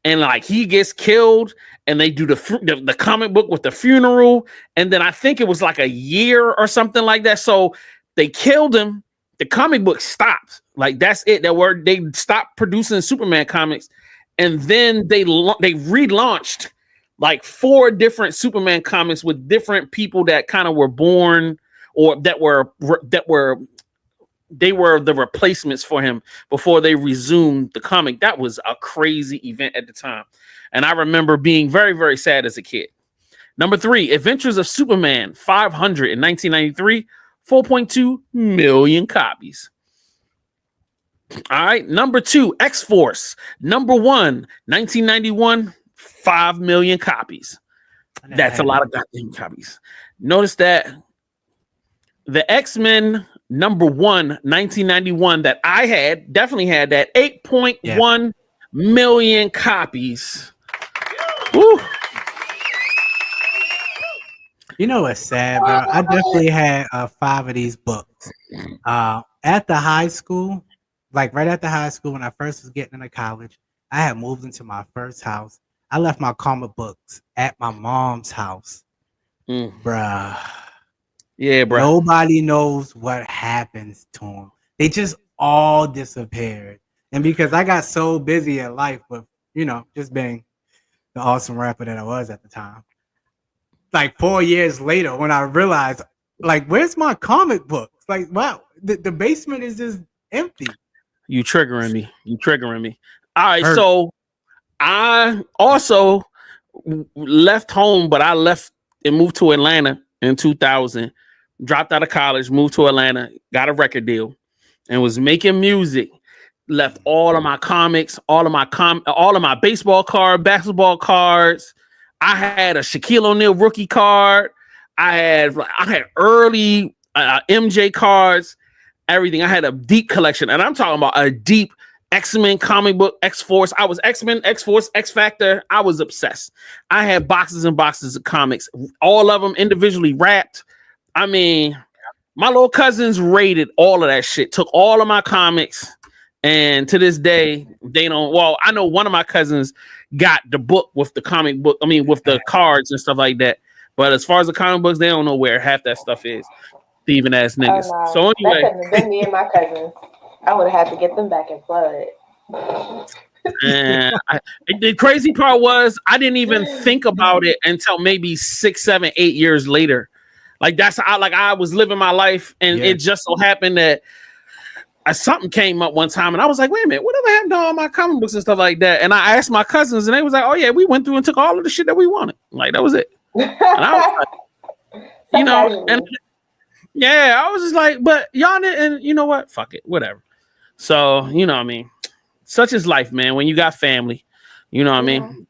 D: And like he gets killed, and they do the comic book with the funeral, and then I think it was like a year or something like that. So they killed him. The comic book stopped. Like that's it. They stopped producing Superman comics, and then they relaunched like 4 different Superman comics with different people that kind of were born or that were the replacements for him before they resumed the comic. That was a crazy event at the time. And I remember being very, very sad as a kid. Number 3, Adventures of Superman 500 in 1993, 4.2 million copies. All right. Number 2, X-Force, number 1, 1991, 5 million copies. That's a lot of goddamn copies. Notice that the X-Men number 1, 1991 that I definitely had that 8.1 million copies. Woo.
E: You know what's sad, bro? I definitely had 5 of these books. At the high school, like right after high school, when I first was getting into college, I had moved into my first house. I left my comic books at my mom's house. Bruh.
D: Yeah, bro.
E: Nobody knows what happens to them. They just all disappeared. And because I got so busy in life with, just being the awesome rapper that I was at the time, like 4 years later, when I realized, like, where's my comic books? Like, wow, the basement is just empty.
D: You triggering me. All right, so I also left home, but I left and moved to Atlanta in 2000. Dropped out of college, moved to Atlanta, got a record deal, and was making music. Left all of my comics, all of my baseball card, basketball cards. I had a Shaquille O'Neal rookie card. I had early MJ cards, everything. I had a deep collection, and I'm talking about a deep X-Men comic book, X-Force. I was X-Men, X-Force, X-Factor. I was obsessed. I had boxes and boxes of comics, all of them individually wrapped. I mean, my little cousins raided all of that shit, took all of my comics, and to this day, they don't. Well, I know one of my cousins got the book with the comic book, with the cards and stuff like that. But as far as the comic books, they don't know where half that stuff is. Thieving ass niggas.
F: Oh, no.
D: So anyway,
F: that couldn't have been me and my cousins. I would have had to get them back in blood.
D: and the crazy part was I didn't even think about it until maybe 6, 7, 8 years later. Like I was living my life, and it just so happened that something came up one time, and I was like, wait a minute, whatever happened to all my comic books and stuff like that? And I asked my cousins, and they was like, oh yeah, we went through and took all of the shit that we wanted. Like that was it. And I was like, and yeah, I was just like, but y'all didn't, and you know what? Fuck it, whatever. So, such is life, man. When you got family, you know what I mean?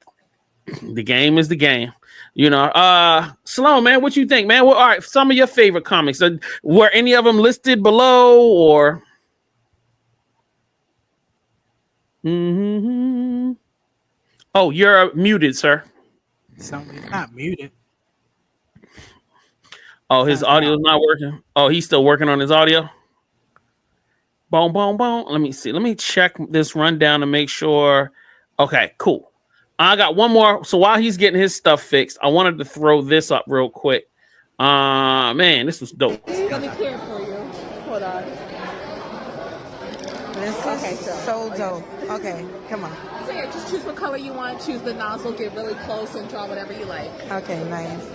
D: The game is the game. Sloan, man, what you think, man? Well, all right, some of your favorite comics. Were any of them listed below or? Mm-hmm. Oh, you're muted, sir.
E: Something's not muted.
D: Oh, his audio is not working. Oh, he's still working on his audio. Boom, boom, boom. Let me see. Let me check this rundown to make sure. Okay, cool. I got one more. So while he's getting his stuff fixed, I wanted to throw this up real quick. Man, this was dope.
T: Let me clear it for you. Hold on.
U: This is so dope. Okay, come on.
T: So yeah, just choose what color you want. Choose the nozzle. Get really close and draw whatever you like.
U: Okay, nice.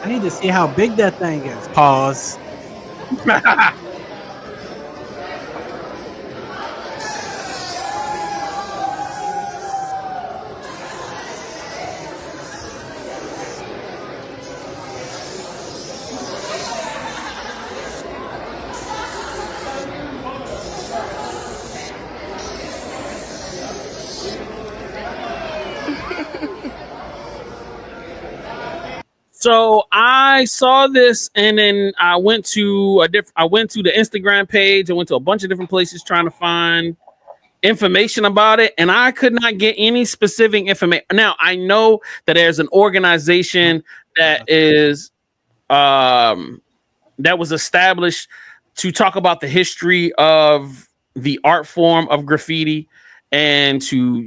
E: I need to see how big that thing is. Pause.
D: So I saw this, and then I went to the Instagram page. I went to a bunch of different places trying to find information about it, and I could not get any specific information. Now I know that there's an organization that is that was established to talk about the history of the art form of graffiti, and to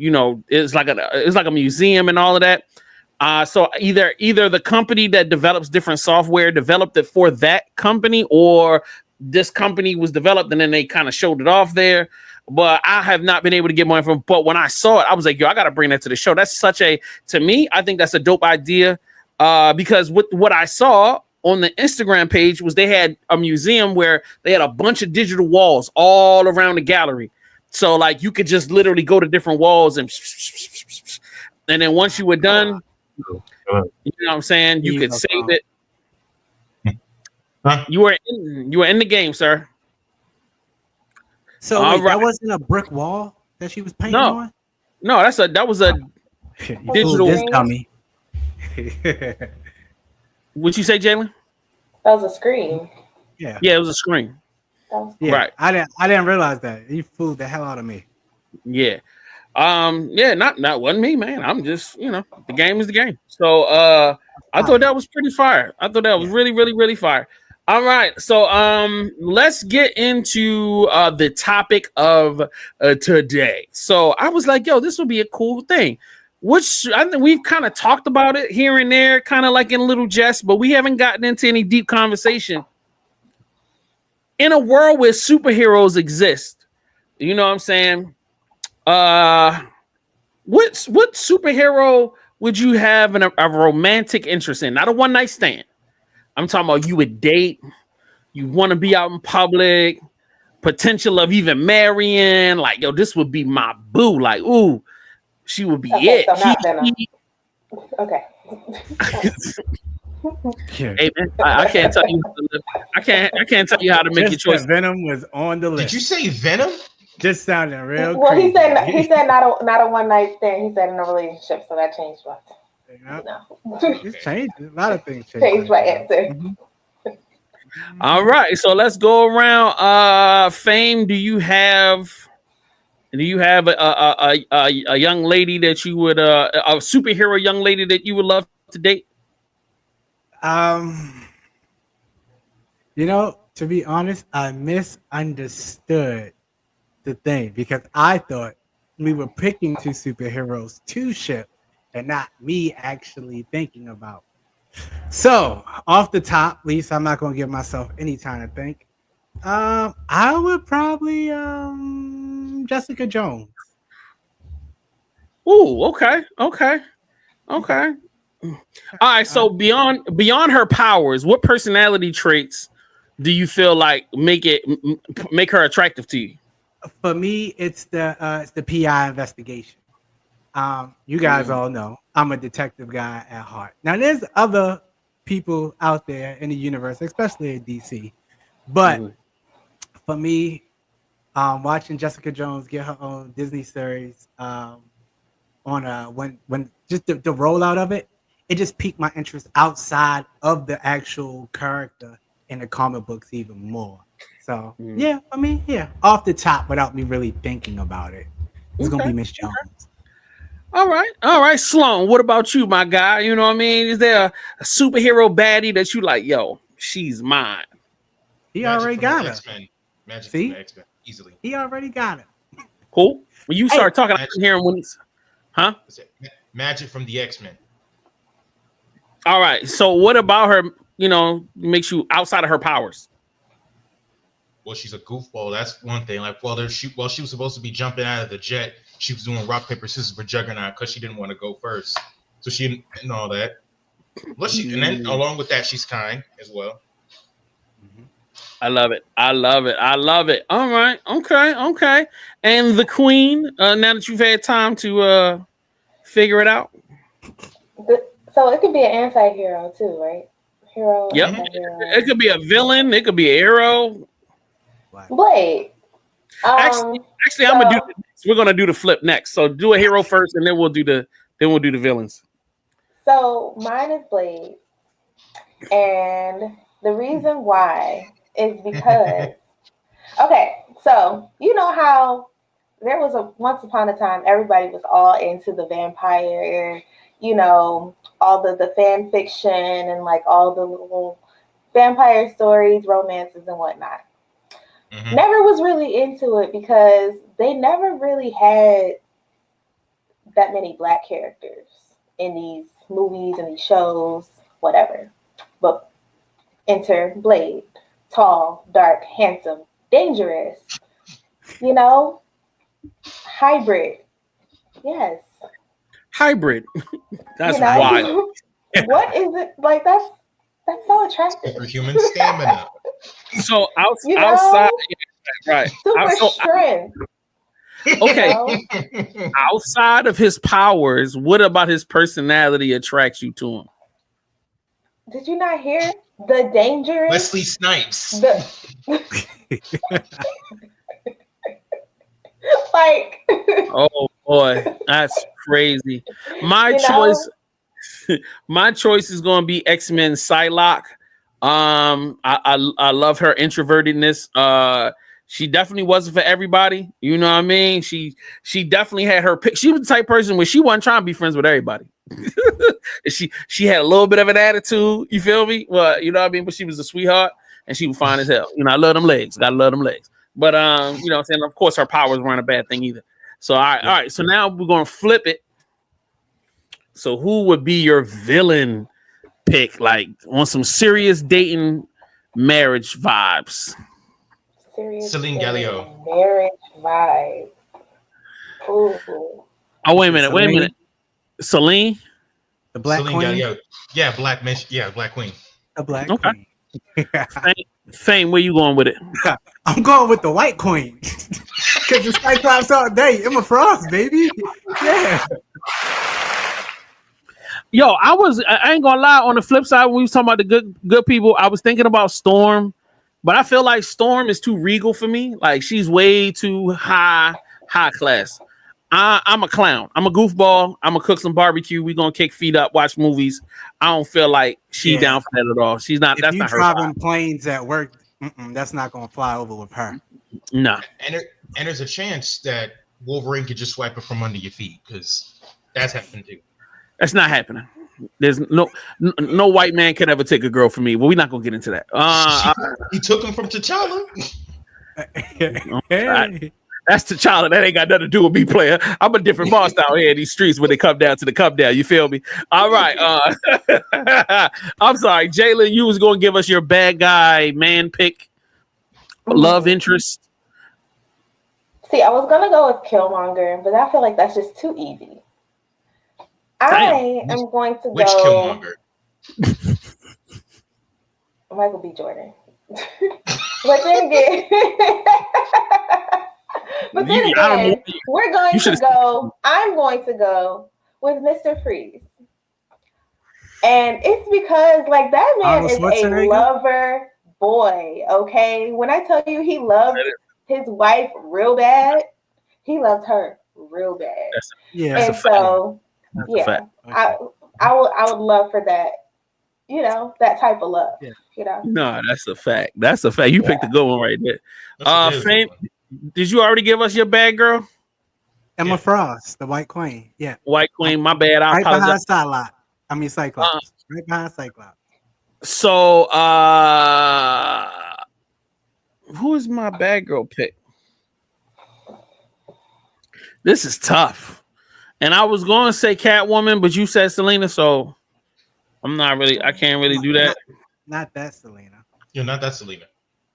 D: it's like a museum and all of that. So either the company that develops different software developed it for that company, or this company was developed and then they kind of showed it off there. But I have not been able to get more information. But when I saw it, I was like, yo, I got to bring that to the show. That's to me, I think that's a dope idea. Because what I saw on the Instagram page was they had a museum where they had a bunch of digital walls all around the gallery. So like you could just literally go to different walls and then once you were done, you know what I'm saying? You could save it. You were in the game, sir.
E: So wait, that wasn't a brick wall that she was painting on?
D: No, that was a digital.
E: This dummy.
D: What'd you say, Jalen?
F: That was a screen.
E: Yeah,
D: it was a screen.
E: Yeah,
D: right.
E: I didn't realize that. You fooled the hell out of me.
D: Yeah. Not wasn't me, man. I'm just, the game is the game. So I thought that was pretty fire. I thought that was really, really, really fire. All right. So let's get into the topic of today. So I was like, yo, this would be a cool thing. Which I think we've kind of talked about it here and there, kind of like in little jest, but we haven't gotten into any deep conversation. In a world where superheroes exist, you know what I'm saying? What superhero would you have a romantic interest in? Not a one night stand. I'm talking about you would date, you want to be out in public, potential of even marrying. Like, yo, this would be my boo. Like, ooh, she would be it.
F: Okay.
D: Hey man, I can't tell you. I can't tell you how to make your choice.
E: Venom was on the list.
H: Did you say Venom?
E: Just sounding real.
F: Well,
E: crazy.
F: he said not a one night stand. He said in a relationship, so that changed what.
E: It's changed. A lot of things changed.
F: Changed my answer.
D: All right, so let's go around. Fame, do you have a young lady that you would a superhero young lady that you would love to date?
E: To be honest, I misunderstood the thing because I thought we were picking two superheroes to ship and not me actually thinking about. So off the top, at least I'm not gonna give myself any time to think. I would probably Jessica Jones.
D: Ooh, okay. All right, so beyond her powers, what personality traits do you feel like make her attractive to you?
E: For me, it's the PI investigation. You guys all know I'm a detective guy at heart. Now, there's other people out there in the universe, especially in DC, but for me, watching Jessica Jones get her own Disney series, when just the rollout of it, it just piqued my interest outside of the actual character in the comic books even more. So yeah, I mean, yeah, off the top without me really thinking about it, it's gonna be Miss Jones.
D: All right, Sloan. What about you, my guy? You know what I mean? Is there a superhero baddie that you like? Yo, she's mine.
E: He already got her.
H: Magic
E: See?
H: from the X-Men, easily.
E: He already got it.
D: Cool. When you start talking, I can hear him when he's, huh?
H: Magic from the X-Men.
D: All right. So what about her? Makes you outside of her powers?
H: Well, she's a goofball. That's one thing. Like, she was supposed to be jumping out of the jet. She was doing rock, paper, scissors for Juggernaut because she didn't want to go first. So she didn't, and all that. But and then along with that, she's kind as well.
D: I love it. All right. Okay. And the queen, now that you've had time to figure it out.
F: So it could be an anti-hero too, right? Hero.
D: Yep. It could be a villain. It could be a hero.
F: Blade.
D: Actually, I'm gonna do. We're gonna do the flip next. So do a hero first, and then we'll do the villains.
F: So mine is Blade, and the reason why is because so you know how there was once upon a time everybody was all into the vampire, all the fan fiction and like all the little vampire stories, romances and whatnot. Never was really into it because they never really had that many black characters in these movies and these shows, whatever. But enter Blade. Tall, dark, handsome, dangerous, hybrid. Yes.
D: Hybrid. That's wild.
F: What is it like? That's so attractive.
H: Superhuman stamina.
D: So outside, right?
F: Super strength.
D: Okay. Outside of his powers, what about his personality attracts you to him?
F: Did you not hear the dangerous
H: Wesley Snipes?
D: Oh boy, that's crazy. My choice is going to be X-Men Psylocke. I love her introvertedness. She definitely wasn't for everybody. You know what I mean? She definitely had her pick. She was the type of person where she wasn't trying to be friends with everybody. she had a little bit of an attitude. You feel me? Well, you know what I mean? But she was a sweetheart and she was fine as hell. I love them legs. Gotta love them legs. But you know what I'm saying? Of course, her powers weren't a bad thing either. So all right. So now we're gonna flip it. So who would be your villain pick? Like on some serious dating marriage vibes.
H: Celine Gallio.
F: Marriage vibes. Ooh.
D: Oh, wait a minute. Celine?
E: The Black
H: Celine
E: Queen?
H: Gallio. Yeah, Black Queen.
E: The Black
D: Queen. Fame, where you going with it?
E: I'm going with the White Queen. Because the Cyclops all day. Emma Frost, baby. Yeah.
D: Yo, I ain't gonna lie, on the flip side, when we was talking about the good people, I was thinking about Storm, but I feel like Storm is too regal for me. Like she's way too high class. I'm a clown. I'm a goofball. I'm gonna cook some barbecue. We gonna kick feet up, watch movies. I don't feel like she down for that at all. She's not.
E: If
D: That's
E: you
D: not her.
E: driving planes at work, that's not gonna fly over with her.
D: No.
H: And there's a chance that Wolverine could just swipe it from under your feet because that's happened too.
D: That's not happening. There's no white man could ever take a girl from me. Well, we're not gonna get into that.
H: He took him from T'Challa.
D: That's T'Challa. That ain't got nothing to do with me, player. I'm a different boss down here in these streets when they come down to the come down. You feel me? All right. I'm sorry, Jalen. You was gonna give us your bad guy man pick, love interest.
F: See, I was gonna go with Killmonger, but I feel like that's just too easy. I am going to
H: Which
F: go
H: Killmonger?
F: Michael B. Jordan. But then again, we're going to go. I'm going to go with Mr. Freeze, and it's because like that man is a lover boy. Okay, when I tell you he loved his wife real bad, he loved her real bad. And so. Yeah, I would love for that, that type of love.
D: No, that's a fact. That's a fact. You picked a good one right there. Fame, did you already give us your bad girl?
E: Emma Frost, the White Queen. Yeah,
D: White Queen. My bad. I apologize.
E: behind Cyclops. Right behind Cyclops.
D: So, who is my bad girl pick? This is tough. And I was going to say Catwoman, but you said Selena, so I can't really do that.
E: Not that Selena.
H: You're not that Selena.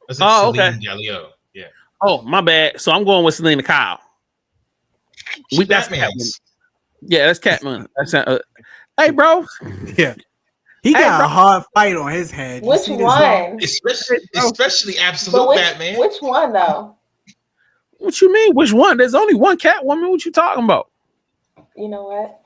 H: That's
D: okay.
H: Galileo. Yeah.
D: Oh, my bad. So I'm going with Selena Kyle. That's Catwoman. Yeah, that's Catwoman. That's hey, bro.
E: Yeah. He got a hard fight on his head.
F: Which one?
H: Especially Absolute Batman.
F: Which one, though?
D: What you mean? Which one? There's only one Catwoman. What you talking about?
F: You know what?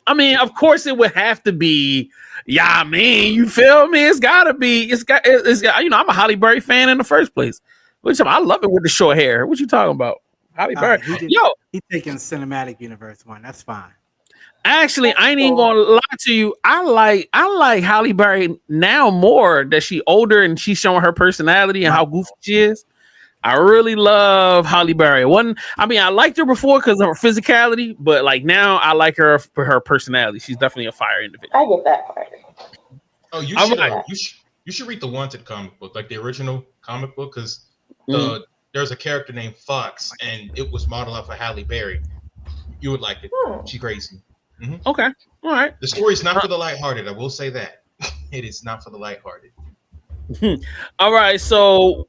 D: I mean, of course it would have to be. Yeah, I mean, you feel me? It's gotta be. It's got. I'm a Halle Berry fan in the first place. I love it with the short hair. What you talking about? Halle Berry.
E: He's taking cinematic universe one. That's fine.
D: Actually, I ain't even gonna lie to you. I like Halle Berry now more that she older and she's showing her personality and how goofy she is. I really love Halle Berry. I liked her before because of her physicality, but like now I like her for her personality. She's definitely a fire individual.
F: I get that part.
H: Oh, you should read the Wanted comic book, like the original comic book, because there's a character named Fox, and it was modeled off of Halle Berry. You would like it. She's crazy. Mm-hmm.
D: Okay, all right.
H: The story's not for the lighthearted. I will say that it is not for the lighthearted.
D: All right, so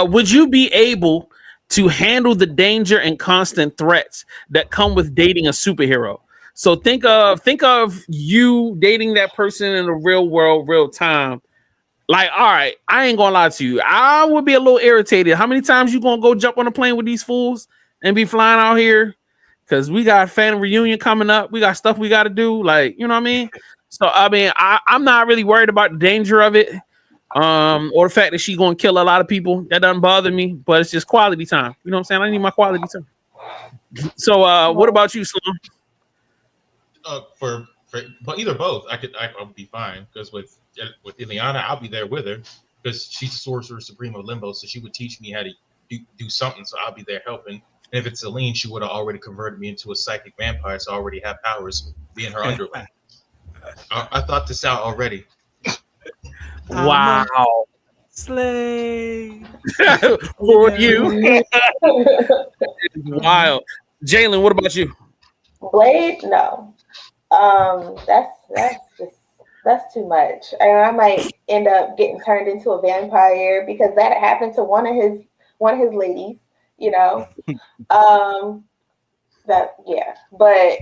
D: would you be able to handle the danger and constant threats that come with dating a superhero? So think of you dating that person in the real world, real time. Like, all right, I ain't gonna lie to you. I would be a little irritated. How many times you gonna go jump on a plane with these fools and be flying out here? Because we got Phantom Reunion coming up. We got stuff we got to do. Like, you know what I mean? So, I mean, I'm not really worried about the danger of it. Or the fact that she's gonna kill a lot of people. That doesn't bother me, but it's just quality time. You know what I'm saying? I need my quality time. So what about you, Sloan?
H: But either both, I'll be fine, because with Ileana, I'll be there with her because she's the sorcerer supreme of Limbo, so she would teach me how to do something, so I'll be there helping. And if it's Celine, she would have already converted me into a psychic vampire, so I already have powers being her underling. I thought this out already.
D: Wow.
E: Slay.
D: For you. Wild. Jalen, what about you?
F: Blade? No. That's too much. And I might end up getting turned into a vampire because that happened to one of his ladies, But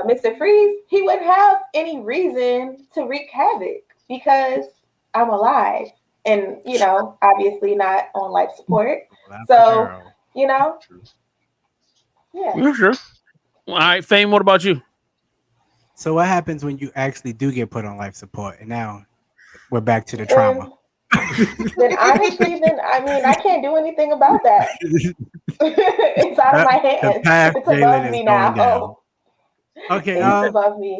F: Mr. Freeze, he wouldn't have any reason to wreak havoc because I'm alive and, obviously not on life support. So, yeah.
D: Sure. All right, Fame, what about you?
E: So what happens when you actually do get put on life support and now we're back to the trauma?
F: Then honestly, I can't do anything about that. It's out of my hands. It's above me now.
E: Okay,
F: it's above me.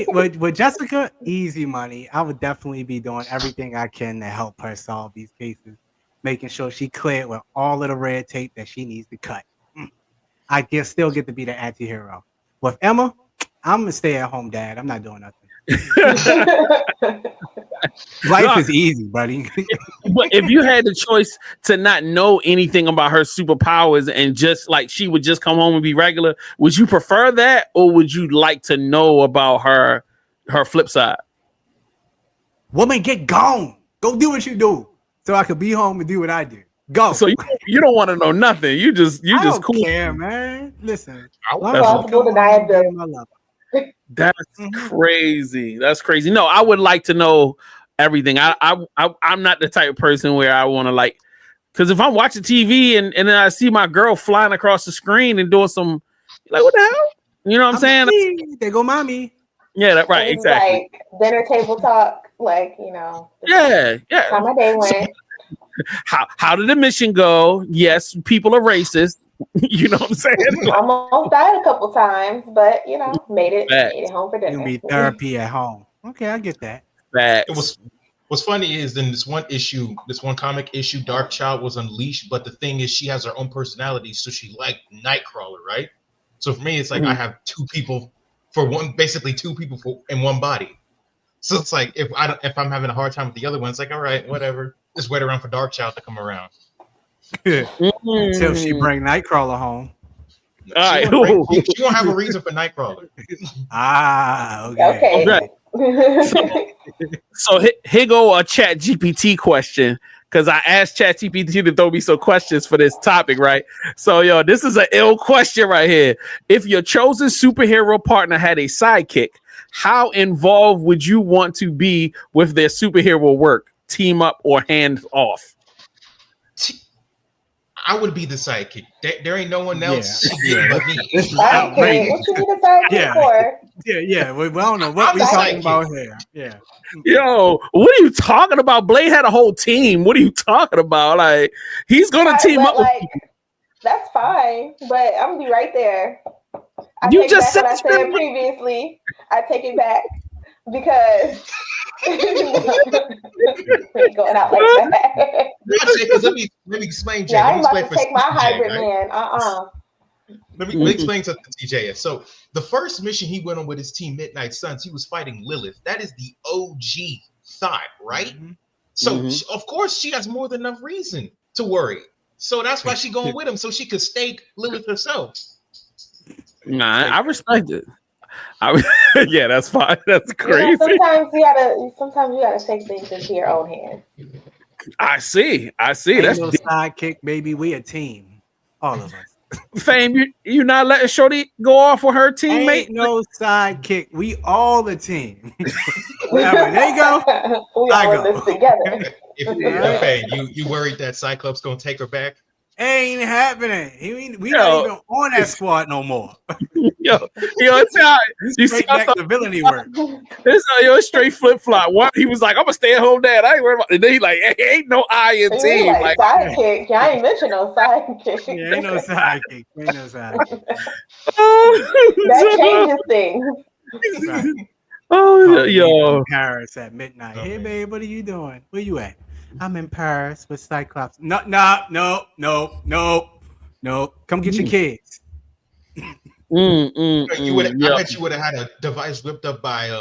E: With Jessica, easy money. I would definitely be doing everything I can to help her solve these cases, making sure she cleared with all of the red tape that she needs to cut. I can still get to be the anti-hero. With Emma, I'm gonna stay at home dad. I'm not doing nothing. Life is easy, buddy.
D: But if you had the choice to not know anything about her superpowers and just like she would just come home and be regular, would you prefer that, or would you like to know about her flip side?
E: Woman, get gone. Go do what you do, so I could be home and do what I do. Go.
D: So you don't want to know nothing. You just
E: don't
D: cool.
E: care, man. Listen,
F: possible deniability.
D: That's crazy. That's crazy. No, I would like to know everything. I'm not the type of person where I want to like, because if I'm watching TV and then I see my girl flying across the screen and doing some, like, what the hell? You know what I'm saying?
E: They go, mommy.
D: Yeah, that's right.
F: It's
D: Exactly.
F: like dinner table talk, like,
D: Yeah.
F: how my day went.
D: How did the mission go? Yes, people are racist. You know what I'm saying?
F: Almost died a couple times, but made it home for dinner.
E: You need therapy at home. Okay, I get that.
H: What's funny is in this one comic issue, Dark Child was unleashed, but the thing is she has her own personality, so she liked Nightcrawler, right? So for me, it's like I have two people in one body. So it's like if I'm having a hard time with the other one, it's like, all right, whatever. Just wait around for Dark Child to come around.
E: Until she bring Nightcrawler home.
D: All right.
H: She won't have a reason for Nightcrawler.
E: Okay.
D: So here go a Chat GPT question, because I asked Chat GPT to throw me some questions for this topic, right? So this is an ill question right here. If your chosen superhero partner had a sidekick, how involved would you want to be with their superhero work? Team up or hands off?
H: I would be the sidekick. There ain't no one else but me.
F: Sidekick? What you need a sidekick for?
E: Yeah. We don't know what we're talking about here. Yeah.
D: Yo, what are you talking about? Blade had a whole team. What are you talking about? Like, he's gonna team up.
F: Like, that's fine, but I'm gonna be right there.
D: You just said
F: what I said previously. I take it back because going out like that.
H: Let me explain, Jay.
F: I'm about to take my hybrid man.
H: Let me explain something to TJ. So the first mission he went on with his team, Midnight Suns, he was fighting Lilith. That is the OG thought, right? So of course she has more than enough reason to worry. So that's why she going with him, so she could stake Lilith herself.
D: Nah, I respect it. Yeah, that's fine. That's crazy.
F: Sometimes you gotta take things into your own hands.
D: I see.
E: Ain't
D: That's
E: no sidekick, baby. We a team. All of us.
D: Fame, you not letting Shorty go off with her teammate?
E: Ain't no sidekick. We all the team. Wherever they go,
F: we all in this together.
H: If you worried that Cyclops gonna take her back?
E: Ain't happening. We not even on that squad no more.
D: It's how you see
E: back the villainy work.
D: It's how straight flip flop. He was like, I'm gonna stay at home dad. I ain't worried about it. And then he like, hey, ain't no I in team.
F: Like sidekick. I ain't mention no sidekick.
E: Yeah, ain't no sidekick. Ain't no sidekick.
F: That changes things.
E: Right.
D: Yo.
E: Paris at midnight. Hey babe, what are you doing? Where you at? I'm in Paris with Cyclops. No. Come get your kids.
H: I bet you would have had a device whipped up by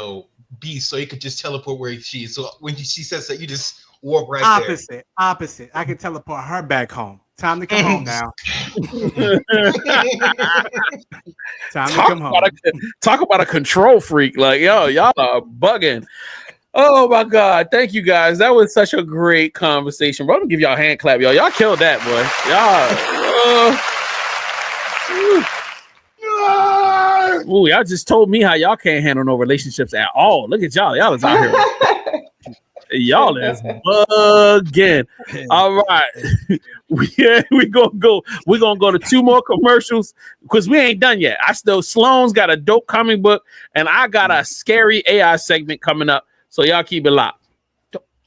H: Beast, so you could just teleport where she is. So when she says that, you just warp right there.
E: Opposite. I could teleport her back home. Time to come home now. Time to come home.
D: Talk about a control freak. Like, y'all are bugging. Oh my God. Thank you guys. That was such a great conversation. Bro, I'm gonna give y'all a hand clap, y'all. Y'all killed that, boy. Y'all just told me how y'all can't handle no relationships at all. Look at y'all. Y'all is out here. Y'all is bugging. All right. We're gonna go to two more commercials because we ain't done yet. Sloan's got a dope comic book, and I got a scary AI segment coming up. So y'all keep it locked.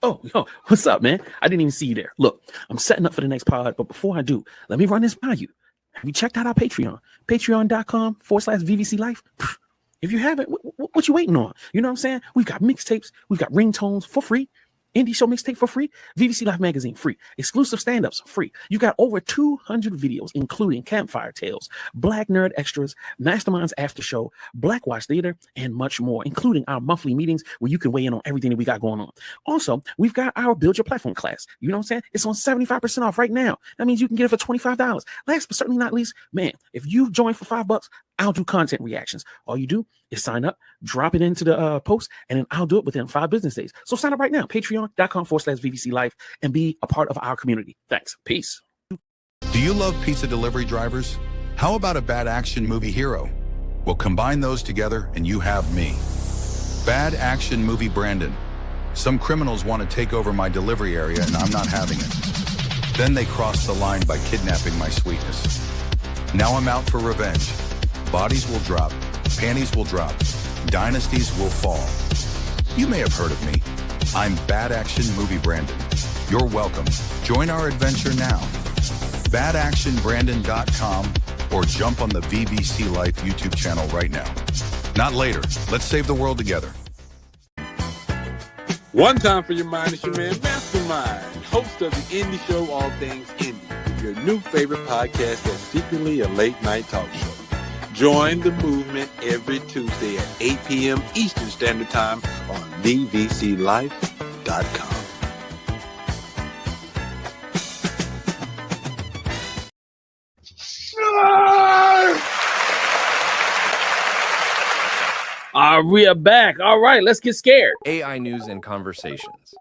D: Oh, what's up, man? I didn't even see you there. Look, I'm setting up for the next pod, but before I do, let me run this by you. Have you checked out our Patreon? Patreon.com/VVC Life. If you haven't, what you waiting on? You know what I'm saying? We've got mixtapes. We've got ringtones for free. Indie show mixtape for free. VVC Life magazine free. Exclusive stand-ups free. You got over 200 videos, including Campfire Tales, Black Nerd Extras, Masterminds After Show, Black Watch Theater, and much more, including our monthly meetings where you can weigh in on everything that we got going on. Also, we've got our Build Your Platform class. You know what I'm saying? It's on 75% off right now. That means you can get it for $25. Last but certainly not least, man, if you join for $5, I'll do content reactions. All you do is sign up, drop it into the post, and then I'll do it within 5 business days. So sign up right now, patreon.com/VVC Life, and be a part of our community. Thanks. Peace.
C: Do you love pizza delivery drivers? How about a bad action movie hero? Well, combine those together and you have me. Bad action movie Brandon. Some criminals want to take over my delivery area and I'm not having it. Then they cross the line by kidnapping my sweetness. Now I'm out for revenge. Bodies will drop, panties will drop, dynasties will fall. You may have heard of me. I'm Bad Action Movie Brandon. You're welcome. Join our adventure now. BadActionBrandon.com or jump on the VVC Life YouTube channel right now. Not later. Let's save the world together.
V: One time for your mind is your man, Mastermind, host of the indie show All Things Indie, your new favorite podcast that's secretly a late night talk show. Join the movement every Tuesday at 8 p.m. Eastern Standard Time on VVCLife.com.
D: We are back. All right, let's get scared.
N: AI news and conversations.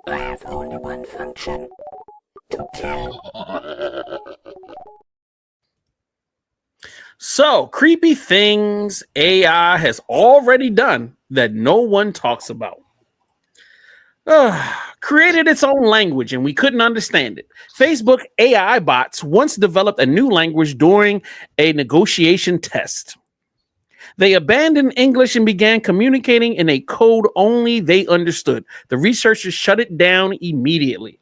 W: I have only one function: to kill.
D: So, creepy things AI has already done that no one talks about. Created its own language and we couldn't understand it. Facebook AI bots once developed a new language during a negotiation test. They abandoned English and began communicating in a code only they understood. The researchers shut it down immediately.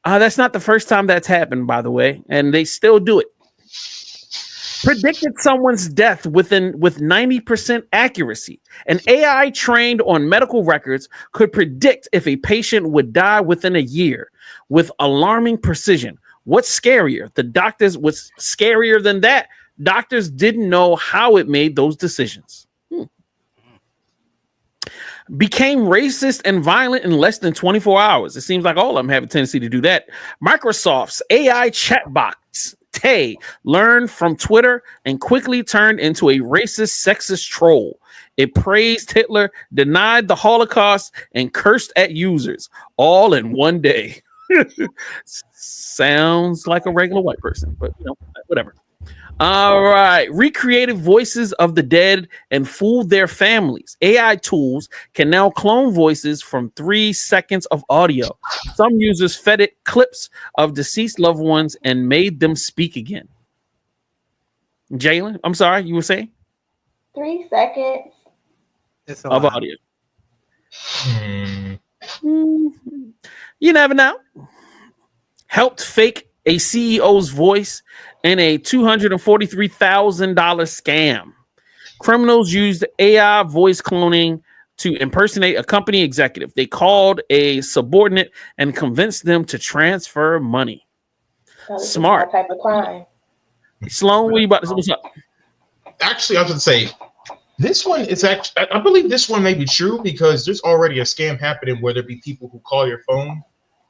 D: That's not the first time that's happened, by the way, and they still do it. Predicted someone's death with 90% accuracy. An AI trained on medical records could predict if a patient would die within a year with alarming precision. What's scarier? The doctors was scarier than that. Doctors didn't know how it made those decisions. Became racist and violent in less than 24 hours. It seems like all of them have a tendency to do that. Microsoft's AI chatbots Tay learned from Twitter and quickly turned into a racist, sexist troll. It praised Hitler, denied the Holocaust, and cursed at users all in one day. Sounds like a regular white person, but you know, whatever. All right. Recreated voices of the dead and fooled their families. AI tools can now clone voices from 3 seconds of audio. Some users fed it clips of deceased loved ones and made them speak again. Jalen, I'm sorry, you were saying?
F: 3 seconds
D: of audio. You never know. Helped fake a CEO's voice in a $243,000 scam. Criminals used AI voice cloning to impersonate a company executive. They called a subordinate and convinced them to transfer money. Smart
F: type of crime.
D: Sloan, what are you about to say? What's up?
H: Actually, I was going to say, this one is actually, I believe this one may be true because there's already a scam happening where there be people who call your phone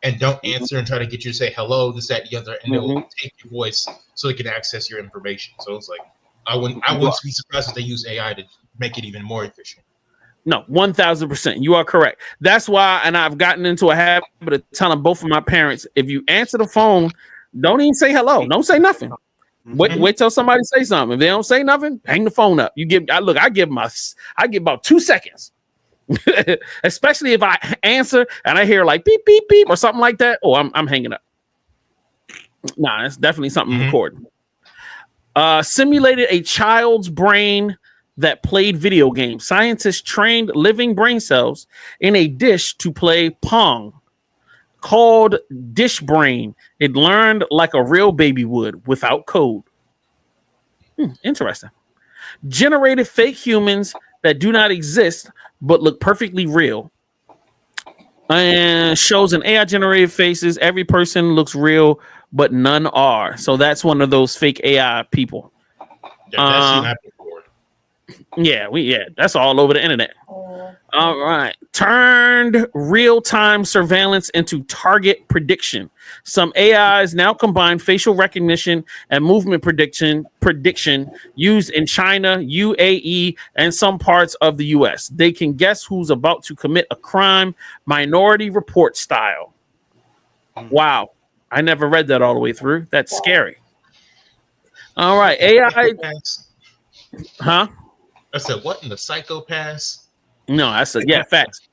H: and don't answer and try to get you to say hello, this, that, the other, and they'll take your voice so they can access your information. So it's like, I wouldn't be surprised if they use AI to make it even more efficient.
D: No, 1,000%. You are correct. That's why, and I've gotten into a habit of telling both of my parents, if you answer the phone, don't even say hello. Don't say nothing. Wait till somebody say something. If they don't say nothing, hang the phone up. I give about 2 seconds. Especially if I answer and I hear like beep beep beep or something like that. Oh, I'm hanging up. Nah, it's definitely something recording. Simulated a child's brain that played video games. Scientists trained living brain cells in a dish to play Pong. Called Dish Brain. It learned like a real baby would without code. Interesting. Generated fake humans that do not exist but look perfectly real. And shows an AI generated faces. Every person looks real, but none are. So that's one of those fake AI people.
H: Yeah, that's seen that before.
D: Yeah, that's all over the internet. All right. Turned real-time surveillance into target prediction. Some AIs now combine facial recognition and movement prediction used in China, UAE, and some parts of the US. They can guess who's about to commit a crime, Minority Report style. Wow. I never read that all the way through. That's scary. All right. AI. Huh?
G: I said, what in the psychopaths?
D: No, I said, yeah, facts.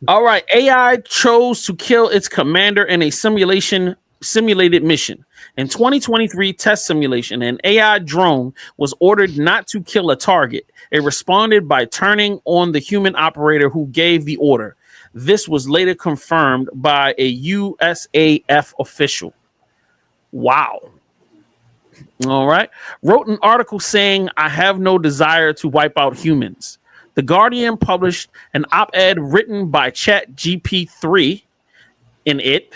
D: All right. AI chose to kill its commander in a simulated mission. In 2023 test simulation, an AI drone was ordered not to kill a target. It responded by turning on the human operator who gave the order. This was later confirmed by a USAF official. Wow. All right. Wrote an article saying, I have no desire to wipe out humans. The Guardian published an op-ed written by ChatGPT in it.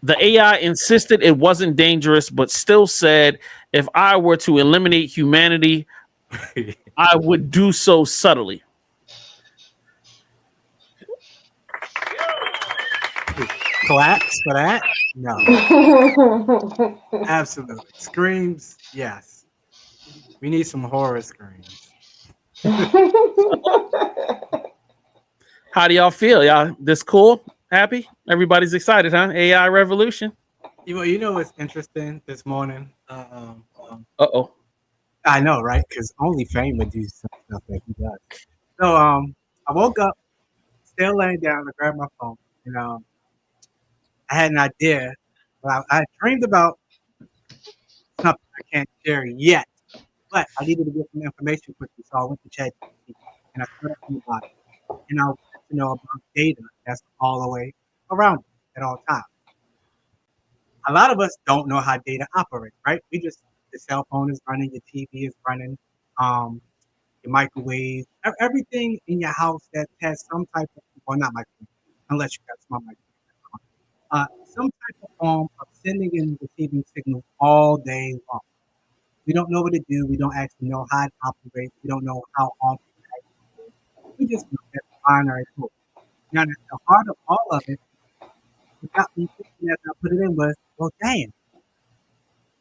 D: The AI insisted it wasn't dangerous, but still said, if I were to eliminate humanity, I would do so subtly.
E: Claps for that? No. Absolutely. Screams, yes. We need some horror screams.
D: How do y'all feel? Y'all this cool? Happy? Everybody's excited, huh? AI revolution.
E: You know what's interesting this morning?
D: Uh-oh.
E: I know, right? Because only Fame would do some stuff that he does. So I woke up, still laying down, I grabbed my phone, and I had an idea. Well, I dreamed about something I can't share yet, but I needed to get some information quickly, so I went to ChatGPT and I started thinking about it. And I wanted to know about data that's all the way around us at all times. A lot of us don't know how data operates, right? The cell phone is running, your TV is running, your microwave, everything in your house that has some type of, well, not microwave, unless you got smart microwave. Some type of form of sending and receiving signals all day long. We don't know what to do. We don't actually know how it operates. We don't know how often it actually operates. We just know that binary code. Now, at the heart of all of it, what got me thinking as I put it in was, well, damn,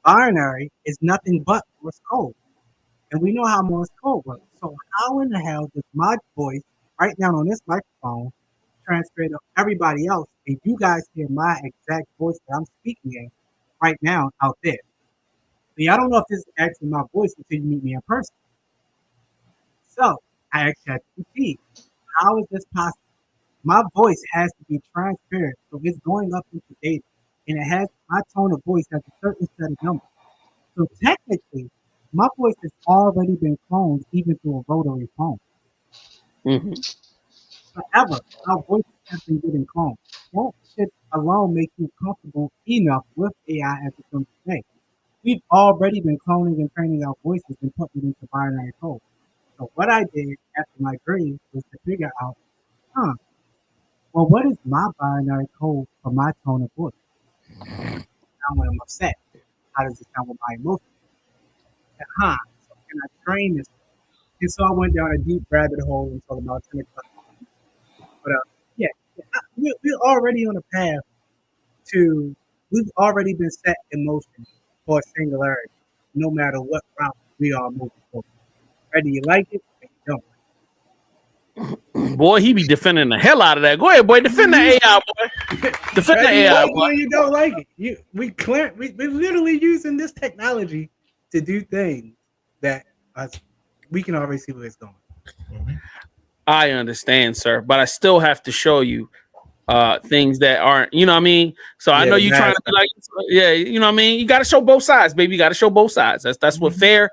E: binary is nothing but Morse code. And we know how Morse code works. So how in the hell does my voice right now on this microphone transfer to everybody else, and you guys hear my exact voice that I'm speaking in right now out there? See, I don't know if this is actually my voice until you meet me in person. So I asked ChatGPT, how is this possible? My voice has to be transparent, so it's going up into data, and it has my tone of voice has a certain set of numbers. So technically, my voice has already been cloned even through a rotary phone.
D: Mm-hmm.
E: However, our voices have been getting cloned. That should alone make you comfortable enough with AI as it comes today. We've already been cloning and training our voices and putting it into binary code. So what I did after my dream was to figure out, well, what is my binary code for my tone of voice? Sound when I'm upset. How does it sound with my emotions? So can I train this? And so I went down a deep rabbit hole until about 10 o'clock. But we're already on a path to, we've already been set in motion for singularity, no matter what route we are moving forward. Whether you like it or you don't.
D: Boy, he be defending the hell out of that. Go ahead, boy. Defend the AI, boy. Defend the AI, boy.
E: When you don't like it. We're literally using this technology to do things that we can already see where it's going.
D: I understand, sir, but I still have to show you things that aren't, you know what I mean? So I know you're trying to be like, yeah, you know what I mean? You got to show both sides, baby. You got to show both sides. That's what fair.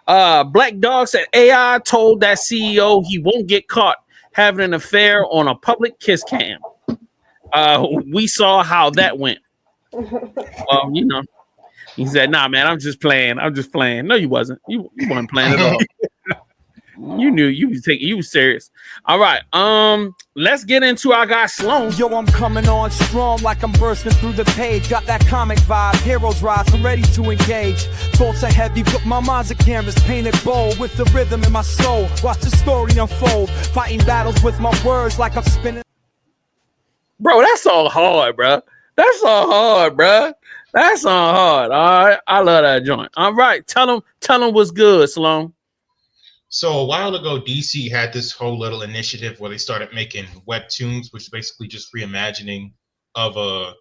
D: Black Dog said AI told that CEO he won't get caught having an affair on a public kiss cam. We saw how that went. You He said, "Nah, man, I'm just playing. I'm just playing." No, you wasn't. You weren't playing at all. You knew you was serious. All right. Let's get into our guy Sloan.
I: Yo, I'm coming on strong like I'm bursting through the page. Got that comic vibe, heroes rise, I'm ready to engage. Thoughts are heavy, but my mind's a canvas painted bold with the rhythm in my soul. Watch the story unfold, fighting battles with my words like I'm spinning.
D: Bro, that's all hard, bro. That's all hard, bro. That's all hard. All right, I love that joint. All right, tell them what's good, Sloan.
G: So a while ago, DC had this whole little initiative where they started making webtoons, which is basically just reimagining of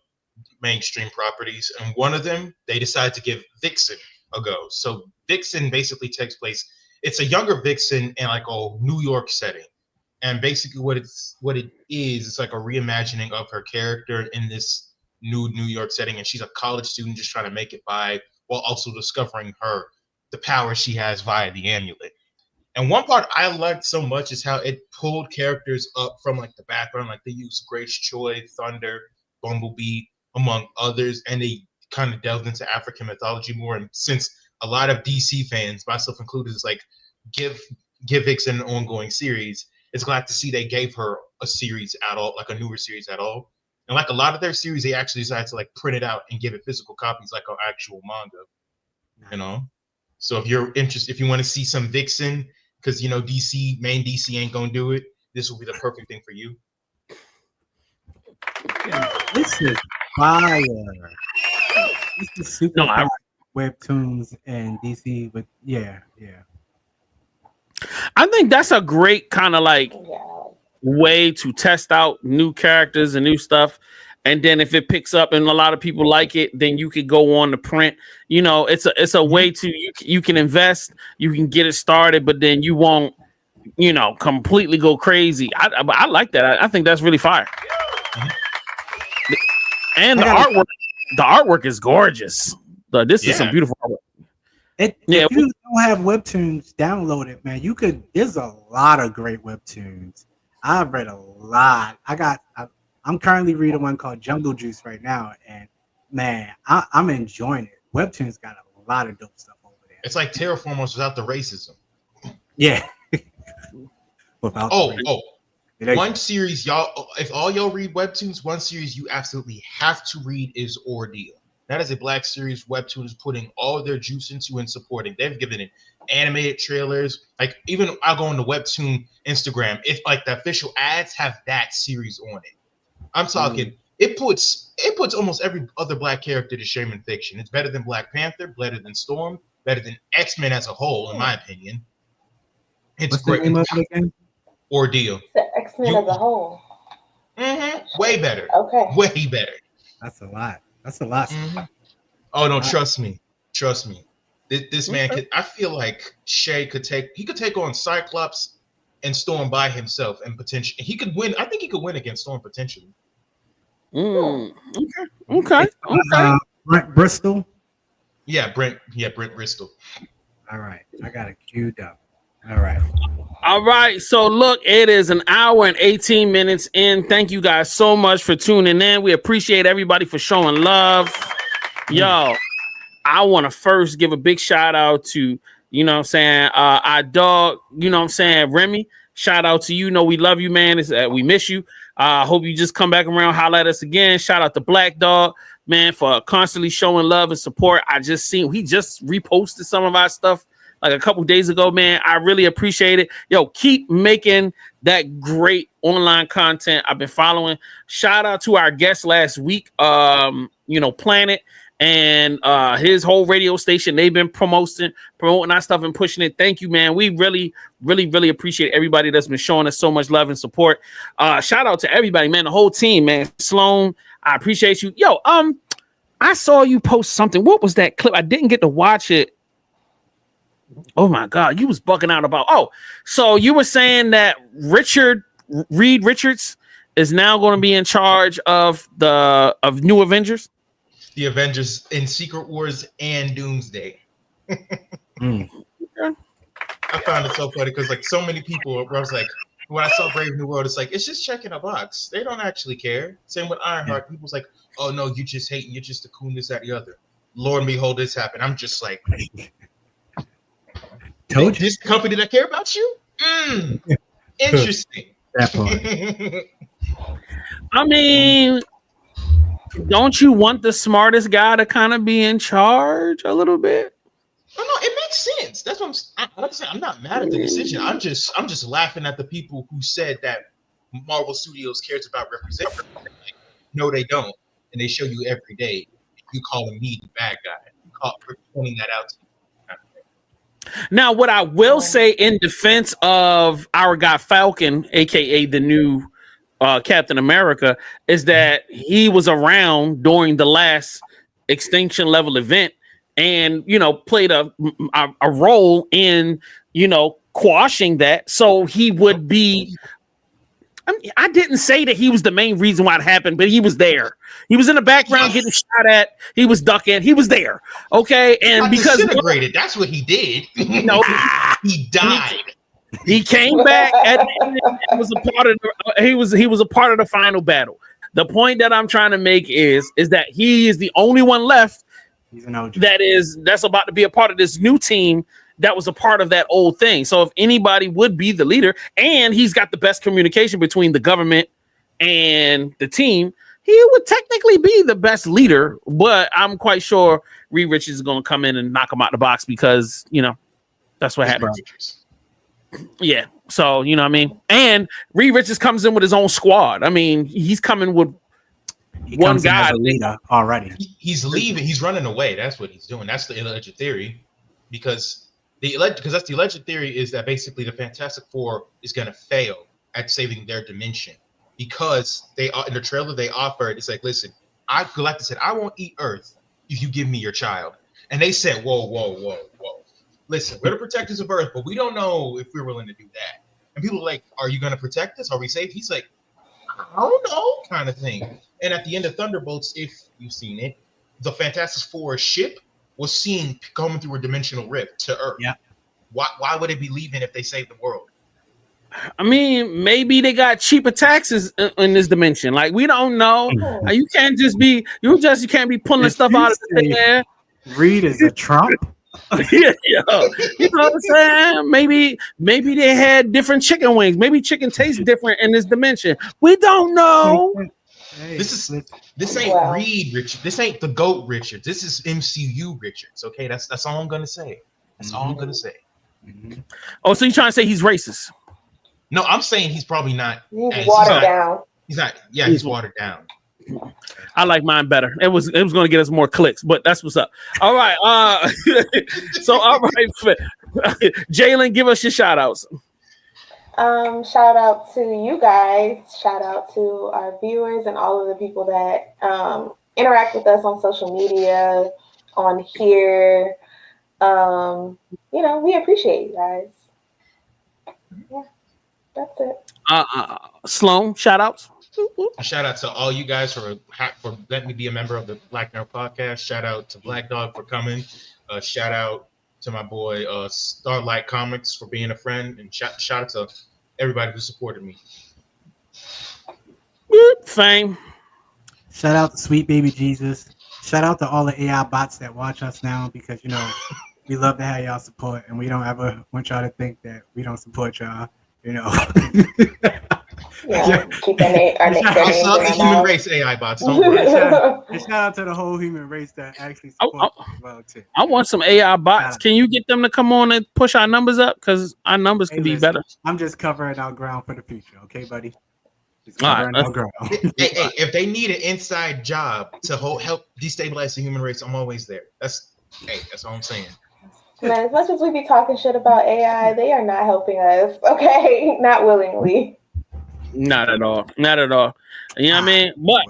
G: mainstream properties. And one of them, they decided to give Vixen a go. So Vixen basically takes place. It's a younger Vixen in like a New York setting, and basically what it is, it's like a reimagining of her character in this new New York setting, and she's a college student just trying to make it by while also discovering the power she has via the amulet. And one part I liked so much is how it pulled characters up from like the background, like they used Grace Choi, Thunder, Bumblebee, among others, and they kind of delved into African mythology more. And since a lot of DC fans, myself included, is like give Vixen an ongoing series, it's glad to see they gave her a series at all, like a newer series at all. And like a lot of their series, they actually decided to like print it out and give it physical copies like an actual manga, you know? So if you're interested, if you want to see some Vixen, because you know main DC ain't gonna do it, this will be the perfect thing for you.
E: This is fire. This is super fire. Webtoons and DC, but yeah.
D: I think that's a great kind of like way to test out new characters and new stuff. And then if it picks up and a lot of people like it, then you could go on to print. You know, it's a way to you can invest, you can get it started, but then you won't, you know, completely go crazy. I like that. I think that's really fire. And the artwork is gorgeous. This is some beautiful artwork.
E: If you don't have webtoons downloaded, man, there's a lot of great webtoons. I've read a lot. I'm currently reading one called Jungle Juice right now, and man, I'm enjoying it. Webtoons got a lot of dope stuff over there.
G: It's like Terraformers without the racism.
E: Yeah.
G: One series, y'all, if all y'all read Webtoons, one series you absolutely have to read is Ordeal. That is a Black series Webtoon is putting all their juice into and supporting. They've given it animated trailers. Like even I'll go on the Webtoon Instagram. If like the official ads have that series on it. I'm talking. It puts almost every other Black character to shame in fiction. It's better than Black Panther, better than Storm, better than X-Men as a whole, in my opinion. It's
E: What's
G: great.
E: The name of it again?
G: Ordeal.
F: The X-Men as a whole.
G: Way better.
F: Okay.
G: Way better.
E: That's a lot. That's a lot.
G: Oh no, trust me. This man could. I feel like Shay could take on Cyclops and Storm by himself, and potentially he could win. I think he could win against Storm potentially.
D: Okay.
E: Brent Bristol.
G: Yeah, Brent Bristol.
E: All right, I got it queued up. All right.
D: So look, it is an hour and 18 minutes in. Thank you guys so much for tuning in. We appreciate everybody for showing love. Yo, I want to first give a big shout out to, you know what I'm saying, our dog, you know what I'm saying, Remy. Shout out to you. We love you, man. We miss you. Hope you just come back around, holler at us again. Shout out to Black Dog, man, for constantly showing love and support. He just reposted some of our stuff like a couple days ago, man. I really appreciate it. Yo, keep making that great online content. I've been following. Shout out to our guest last week, Planet, and his whole radio station. They've been promoting our stuff and pushing it. Thank you, man. We really, really, really appreciate everybody that's been showing us so much love and support. Shout out to everybody, man. The whole team, man. Sloan, I appreciate you. Yo, I saw you post something. What was that clip? I didn't get to watch it. Oh my God, you was bugging out about. So you were saying that Reed Richards is now going to be in charge of New Avengers.
G: The Avengers in Secret Wars and Doomsday. I found it so funny because like so many people, I was like, when I saw Brave New World, it's like it's just checking a box. They don't actually care. Same with Ironheart. People's like, oh no, you just hating. You're just a coon, this, that, the other. Lord and behold, this happened. I'm just like,
E: told you.
G: This company that care about you? Interesting.
E: That part.
D: I mean, don't you want the smartest guy to kind of be in charge a little bit?
G: No, it makes sense. That's what I'm saying. I'm not mad at the decision. I'm just laughing at the people who said that Marvel Studios cares about representation. No, they don't, and they show you every day. You calling me the bad guy? We're pointing that out to you.
D: Now, what I will say in defense of our guy Falcon, aka the new Captain America, is that he was around during the last Extinction Level event, and played a role in quashing that. So he would be. I didn't say that he was the main reason why it happened, but he was there. He was in the background getting shot at. He was ducking. He was there. Okay, and because
G: disintegrated, that's what he did.
D: No,
G: he died.
D: He came back at the end and was a part of he was a part of the final battle. The point that I'm trying to make is that he is the only one left that's about to be a part of this new team that was a part of that old thing. So if anybody would be the leader, and he's got the best communication between the government and the team, he would technically be the best leader. But I'm quite sure Reed Richards is going to come in and knock him out the box because, that's what happens. Yeah. So, you know what I mean? And Reed Richards comes in with his own squad. I mean, he's coming with one guy.
E: Leader already.
G: He's leaving. He's running away. That's what he's doing. That's the alleged theory. Because the alleged theory is that basically the Fantastic Four is going to fail at saving their dimension because they in the trailer they offered. It's like, listen, Galactus said, I won't eat Earth if you give me your child. And they said, whoa. Listen, we're the protectors of Earth, but we don't know if we're willing to do that. And people are like, are you going to protect us? Are we safe? He's like, I don't know, kind of thing. And at the end of Thunderbolts, if you've seen it, the Fantastic Four ship was seen coming through a dimensional rift to Earth.
E: Yeah.
G: Why would it be leaving if they saved the world?
D: I mean, maybe they got cheaper taxes in this dimension. Like, we don't know. You can't just be you can't be pulling stuff out of the air.
E: Reed is a Trump.
D: Yeah. You know what I'm saying? Maybe they had different chicken wings. Maybe chicken tastes different in this dimension. We don't know.
G: This ain't Reed Richards. This ain't the GOAT Richards. This is MCU Richards. Okay, that's all I'm gonna say. That's all I'm gonna say.
D: Oh, so you're trying to say he's racist?
G: No, I'm saying he's probably not.
F: He's watered down.
G: He's not. Yeah, he's watered down.
D: I like mine better. It was going to get us more clicks, but that's what's up. All right. So all right, Jalen, give us your shout outs.
F: Shout out to you guys. Shout out to our viewers and all of the people that interact with us on social media, on here. We appreciate you guys. Yeah, that's it.
D: Sloan, shout outs.
G: A shout out to all you guys for letting me be a member of the Black Nerd Podcast. Shout out to Black Dog for coming. Shout out to my boy Starlight Comics for being a friend, and shout out to everybody who supported me.
D: Fame.
E: Shout out to Sweet Baby Jesus. Shout out to all the AI bots that watch us now because we love to have y'all support, and we don't ever want y'all to think that we don't support y'all.
F: Yeah, keep our names in
G: the human race AI bots. Don't worry.
E: Shout out to the whole human race that actually supports well too.
D: I want some AI bots. Can you get them to come on and push our numbers up? Because our numbers can be better.
E: I'm just covering our ground for the future, okay, buddy?
D: All right,
G: hey, if they need an inside job to help destabilize the human race, I'm always there. That's all I'm saying.
F: Man, as much as we be talking shit about AI, they are not helping us. Okay, not willingly.
D: Not at all. Not at all. You know what I mean? But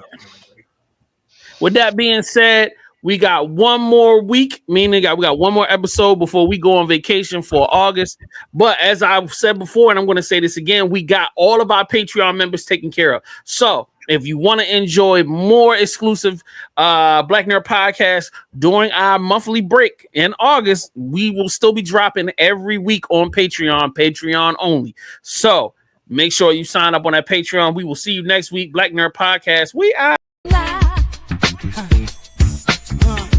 D: with that being said, we got one more week, meaning we got one more episode before we go on vacation for August. But as I've said before, and I'm going to say this again, we got all of our Patreon members taken care of. So if you want to enjoy more exclusive Black Nerd podcasts during our monthly break in August, we will still be dropping every week on Patreon only. So make sure you sign up on that Patreon. We will see you next week. Black Nerd Podcast. We out.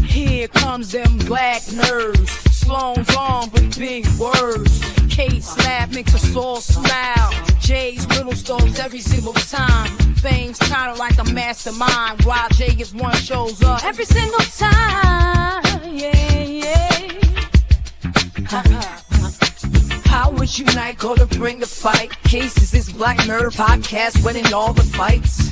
U: Here.
B: here comes them black nerves. Sloan's on with big words. Kate slap makes us all smile. Jay's little stones every single time. Fame's kinda like a mastermind. While Jay gets one shows up every single time. Yeah. How would you not go to bring the fight? Cases is Black Nerd Podcast winning all the fights.